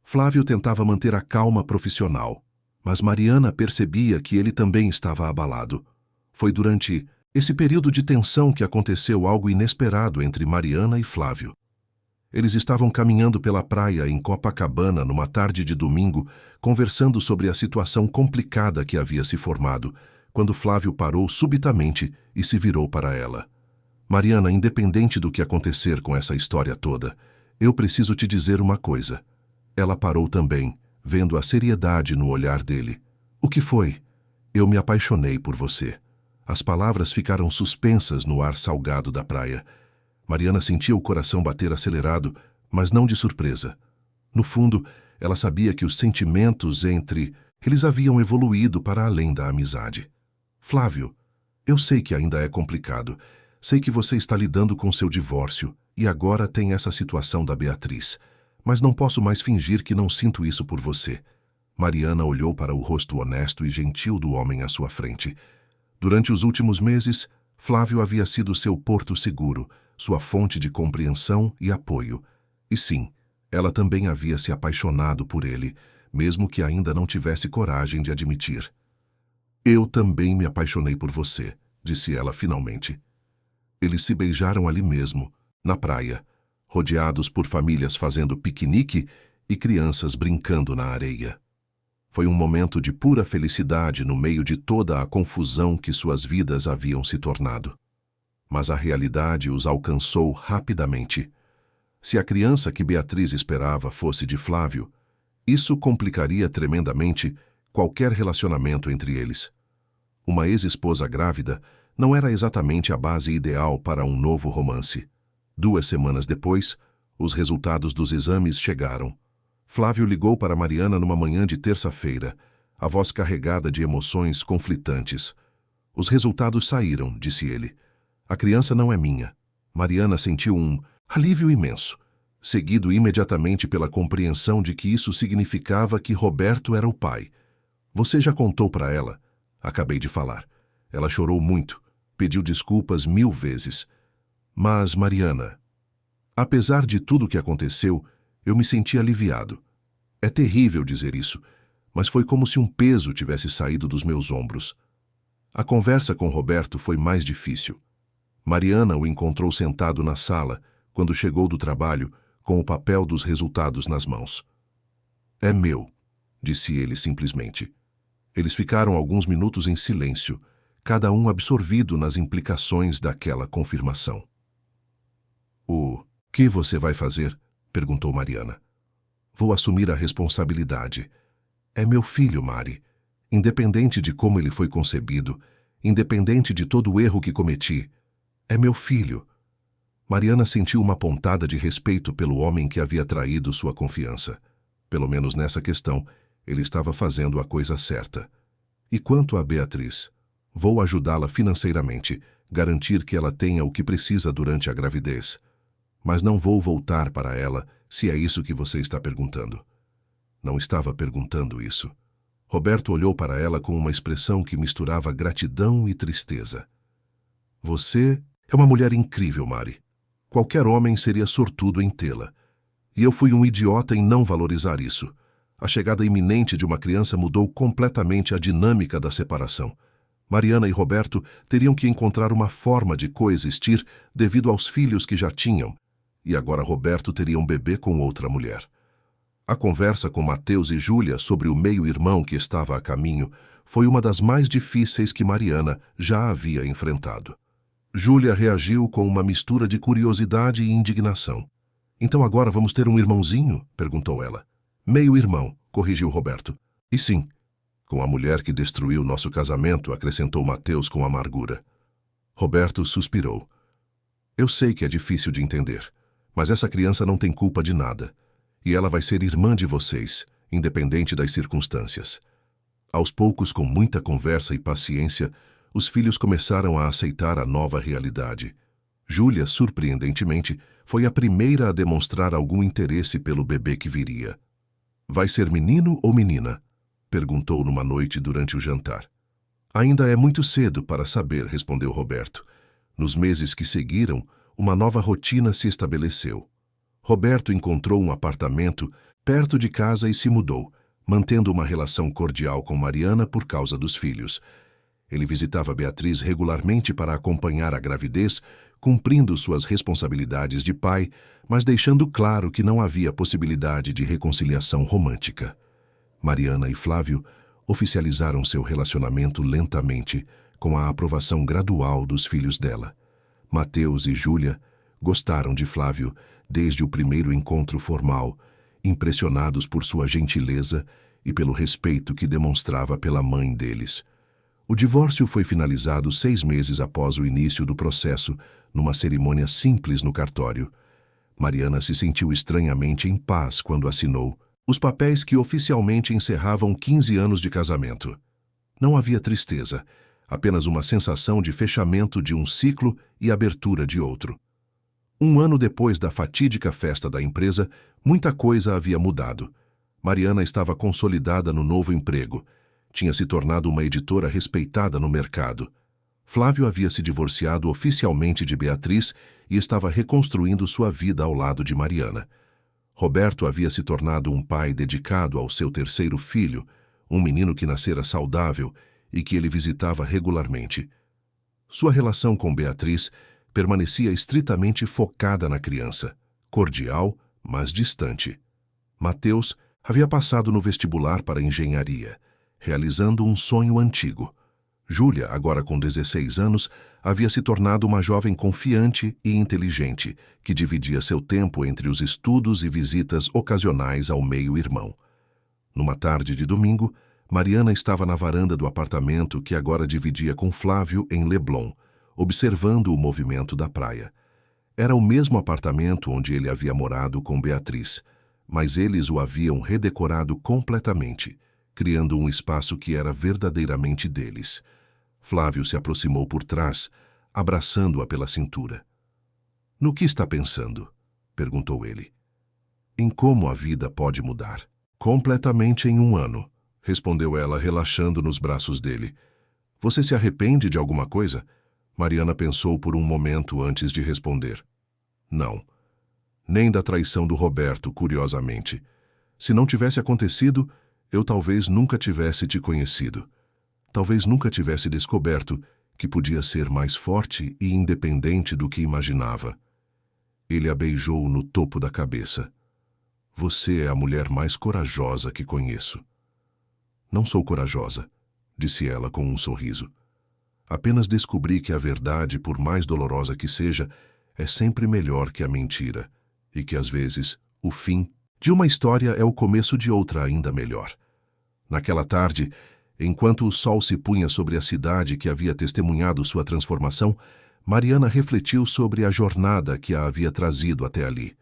Flávio tentava manter a calma profissional, mas Mariana percebia que ele também estava abalado. Foi durante esse período de tensão que aconteceu algo inesperado entre Mariana e Flávio. Eles estavam caminhando pela praia em Copacabana numa tarde de domingo, conversando sobre a situação complicada que havia se formado, quando Flávio parou subitamente e se virou para ela. Mariana, independente do que acontecer com essa história toda, eu preciso te dizer uma coisa. Ela parou também, vendo a seriedade no olhar dele. O que foi? Eu me apaixonei por você. As palavras ficaram suspensas no ar salgado da praia. Mariana sentia o coração bater acelerado, mas não de surpresa. No fundo, ela sabia que os sentimentos entre eles haviam evoluído para além da amizade. Flávio, eu sei que ainda é complicado. Sei que você está lidando com seu divórcio e agora tem essa situação da Beatriz. Mas não posso mais fingir que não sinto isso por você. Mariana olhou para o rosto honesto e gentil do homem à sua frente. Durante os últimos meses, Flávio havia sido seu porto seguro, sua fonte de compreensão e apoio. E sim, ela também havia se apaixonado por ele, mesmo que ainda não tivesse coragem de admitir. Eu também me apaixonei por você, disse ela finalmente. Eles se beijaram ali mesmo, na praia, rodeados por famílias fazendo piquenique e crianças brincando na areia. Foi um momento de pura felicidade no meio de toda a confusão que suas vidas haviam se tornado. Mas a realidade os alcançou rapidamente. Se a criança que Beatriz esperava fosse de Flávio, isso complicaria tremendamente qualquer relacionamento entre eles. Uma ex-esposa grávida não era exatamente a base ideal para um novo romance. 2 semanas depois, os resultados dos exames chegaram. Flávio ligou para Mariana numa manhã de terça-feira, a voz carregada de emoções conflitantes. Os resultados saíram, disse ele. A criança não é minha. Mariana sentiu um alívio imenso, seguido imediatamente pela compreensão de que isso significava que Roberto era o pai. Você já contou para ela? Acabei de falar. Ela chorou muito, pediu desculpas 1000 vezes. Mas, Mariana, apesar de tudo o que aconteceu, eu me senti aliviado. É terrível dizer isso, mas foi como se um peso tivesse saído dos meus ombros. A conversa com Roberto foi mais difícil. Mariana o encontrou sentado na sala, quando chegou do trabalho, com o papel dos resultados nas mãos. É meu, disse ele simplesmente. Eles ficaram alguns minutos em silêncio, cada um absorvido nas implicações daquela confirmação. O que você vai fazer? Perguntou Mariana. Vou assumir a responsabilidade. É meu filho, Mari. Independente de como ele foi concebido, independente de todo o erro que cometi, é meu filho. Mariana sentiu uma pontada de respeito pelo homem que havia traído sua confiança. Pelo menos nessa questão, ele estava fazendo a coisa certa. E quanto a Beatriz? Vou ajudá-la financeiramente, garantir que ela tenha o que precisa durante a gravidez. Mas não vou voltar para ela, se é isso que você está perguntando. Não estava perguntando isso. Roberto olhou para ela com uma expressão que misturava gratidão e tristeza. Você é uma mulher incrível, Mari. Qualquer homem seria sortudo em tê-la. E eu fui um idiota em não valorizar isso. A chegada iminente de uma criança mudou completamente a dinâmica da separação. Mariana e Roberto teriam que encontrar uma forma de coexistir devido aos filhos que já tinham, e agora Roberto teria um bebê com outra mulher. A conversa com Mateus e Júlia sobre o meio-irmão que estava a caminho foi uma das mais difíceis que Mariana já havia enfrentado. Júlia reagiu com uma mistura de curiosidade e indignação. Então agora vamos ter um irmãozinho? Perguntou ela. Meio-irmão, corrigiu Roberto. E sim, com a mulher que destruiu nosso casamento, acrescentou Mateus com amargura. Roberto suspirou. Eu sei que é difícil de entender, mas essa criança não tem culpa de nada. E ela vai ser irmã de vocês, independente das circunstâncias. Aos poucos, com muita conversa e paciência, os filhos começaram a aceitar a nova realidade. Júlia, surpreendentemente, foi a primeira a demonstrar algum interesse pelo bebê que viria. Vai ser menino ou menina? Perguntou numa noite durante o jantar. Ainda é muito cedo para saber, respondeu Roberto. Nos meses que seguiram, uma nova rotina se estabeleceu. Roberto encontrou um apartamento perto de casa e se mudou, mantendo uma relação cordial com Mariana por causa dos filhos. Ele visitava Beatriz regularmente para acompanhar a gravidez, cumprindo suas responsabilidades de pai, mas deixando claro que não havia possibilidade de reconciliação romântica. Mariana e Flávio oficializaram seu relacionamento lentamente, com a aprovação gradual dos filhos dela. Mateus e Júlia gostaram de Flávio desde o primeiro encontro formal, impressionados por sua gentileza e pelo respeito que demonstrava pela mãe deles. O divórcio foi finalizado 6 meses após o início do processo, numa cerimônia simples no cartório. Mariana se sentiu estranhamente em paz quando assinou os papéis que oficialmente encerravam 15 anos de casamento. Não havia tristeza, apenas uma sensação de fechamento de um ciclo e abertura de outro. 1 ano depois da fatídica festa da empresa, muita coisa havia mudado. Mariana estava consolidada no novo emprego. Tinha se tornado uma editora respeitada no mercado. Flávio havia se divorciado oficialmente de Beatriz e estava reconstruindo sua vida ao lado de Mariana. Roberto havia se tornado um pai dedicado ao seu 3º filho, um menino que nascera saudável e que ele visitava regularmente. Sua relação com Beatriz permanecia estritamente focada na criança, cordial, mas distante. Mateus havia passado no vestibular para engenharia, realizando um sonho antigo. Júlia, agora com 16 anos, havia se tornado uma jovem confiante e inteligente, que dividia seu tempo entre os estudos e visitas ocasionais ao meio-irmão. Numa tarde de domingo, Mariana estava na varanda do apartamento que agora dividia com Flávio em Leblon, observando o movimento da praia. Era o mesmo apartamento onde ele havia morado com Beatriz, mas eles o haviam redecorado completamente, criando um espaço que era verdadeiramente deles. Flávio se aproximou por trás, abraçando-a pela cintura. "No que está pensando?" perguntou ele. "Em como a vida pode mudar." "Completamente em 1 ano", respondeu ela, relaxando nos braços dele. "Você se arrepende de alguma coisa?" Mariana pensou por um momento antes de responder. "Não. Nem da traição do Roberto, curiosamente. Se não tivesse acontecido, eu talvez nunca tivesse te conhecido. Talvez nunca tivesse descoberto que podia ser mais forte e independente do que imaginava." Ele a beijou no topo da cabeça. "Você é a mulher mais corajosa que conheço." "Não sou corajosa", disse ela com um sorriso. "Apenas descobri que a verdade, por mais dolorosa que seja, é sempre melhor que a mentira, e que às vezes o fim de uma história é o começo de outra ainda melhor." Naquela tarde, enquanto o sol se punha sobre a cidade que havia testemunhado sua transformação, Mariana refletiu sobre a jornada que a havia trazido até ali.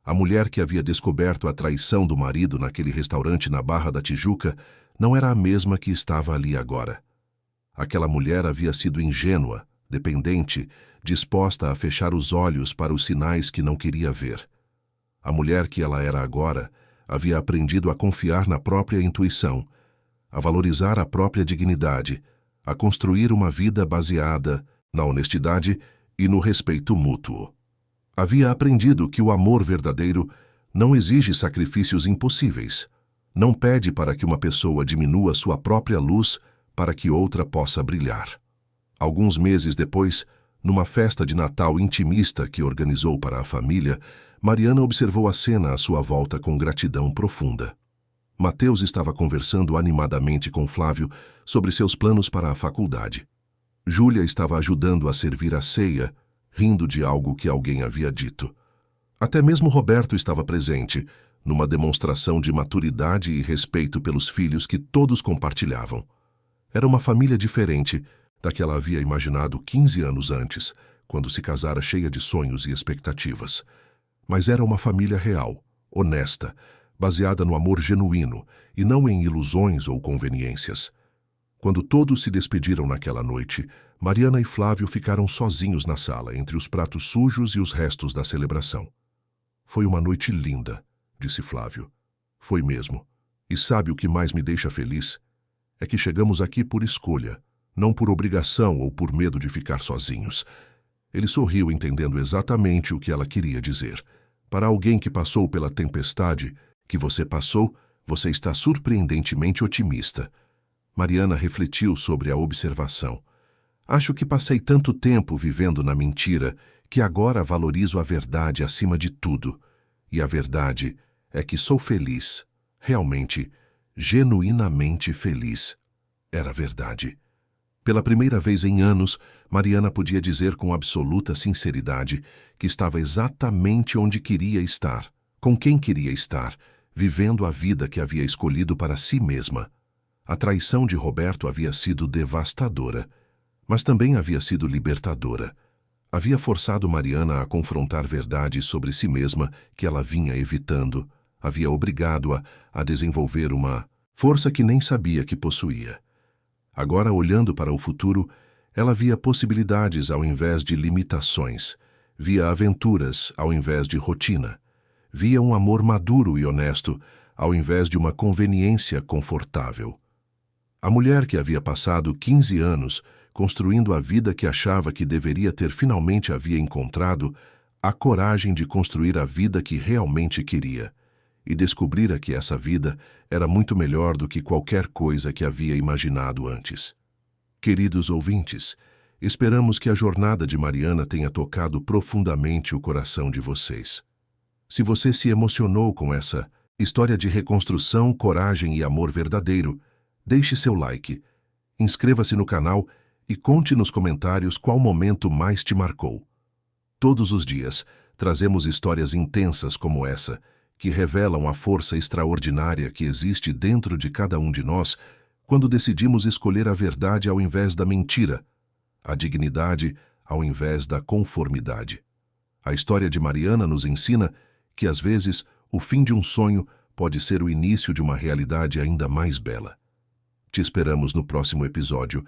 A mulher que havia descoberto a traição do marido naquele restaurante na Barra da Tijuca não era a mesma que estava ali agora. Aquela mulher havia sido ingênua, dependente, disposta a fechar os olhos para os sinais que não queria ver. A mulher que ela era agora havia aprendido a confiar na própria intuição, a valorizar a própria dignidade, a construir uma vida baseada na honestidade e no respeito mútuo. Havia aprendido que o amor verdadeiro não exige sacrifícios impossíveis. Não pede para que uma pessoa diminua sua própria luz para que outra possa brilhar. Alguns meses depois, numa festa de Natal intimista que organizou para a família, Mariana observou a cena à sua volta com gratidão profunda. Mateus estava conversando animadamente com Flávio sobre seus planos para a faculdade. Júlia estava ajudando a servir a ceia, rindo de algo que alguém havia dito. Até mesmo Roberto estava presente, numa demonstração de maturidade e respeito pelos filhos que todos compartilhavam. Era uma família diferente da que ela havia imaginado 15 anos antes, quando se casara cheia de sonhos e expectativas. Mas era uma família real, honesta, baseada no amor genuíno e não em ilusões ou conveniências. Quando todos se despediram naquela noite, Mariana e Flávio ficaram sozinhos na sala, entre os pratos sujos e os restos da celebração. "Foi uma noite linda", disse Flávio. "Foi mesmo. E sabe o que mais me deixa feliz? É que chegamos aqui por escolha, não por obrigação ou por medo de ficar sozinhos." Ele sorriu, entendendo exatamente o que ela queria dizer. Para alguém que passou pela tempestade que você passou, você está surpreendentemente otimista. Mariana refletiu sobre a observação. "Acho que passei tanto tempo vivendo na mentira que agora valorizo a verdade acima de tudo. E a verdade é que sou feliz, realmente, genuinamente feliz." Era verdade. Pela primeira vez em anos, Mariana podia dizer com absoluta sinceridade que estava exatamente onde queria estar, com quem queria estar, vivendo a vida que havia escolhido para si mesma. A traição de Roberto havia sido devastadora, mas também havia sido libertadora. Havia forçado Mariana a confrontar verdades sobre si mesma que ela vinha evitando. Havia obrigado-a a desenvolver uma força que nem sabia que possuía. Agora, olhando para o futuro, ela via possibilidades ao invés de limitações, via aventuras ao invés de rotina, via um amor maduro e honesto ao invés de uma conveniência confortável. A mulher que havia passado 15 anos construindo a vida que achava que deveria ter finalmente havia encontrado a coragem de construir a vida que realmente queria e descobrira que essa vida era muito melhor do que qualquer coisa que havia imaginado antes. Queridos ouvintes, esperamos que a jornada de Mariana tenha tocado profundamente o coração de vocês. Se você se emocionou com essa história de reconstrução, coragem e amor verdadeiro, deixe seu like, inscreva-se no canal e e conte nos comentários qual momento mais te marcou. Todos os dias, trazemos histórias intensas como essa, que revelam a força extraordinária que existe dentro de cada um de nós quando decidimos escolher a verdade ao invés da mentira, a dignidade ao invés da conformidade. A história de Mariana nos ensina que, às vezes, o fim de um sonho pode ser o início de uma realidade ainda mais bela. Te esperamos no próximo episódio,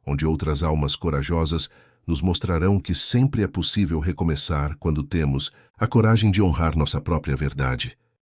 onde outras almas corajosas nos mostrarão que sempre é possível recomeçar quando temos a coragem de honrar nossa própria verdade.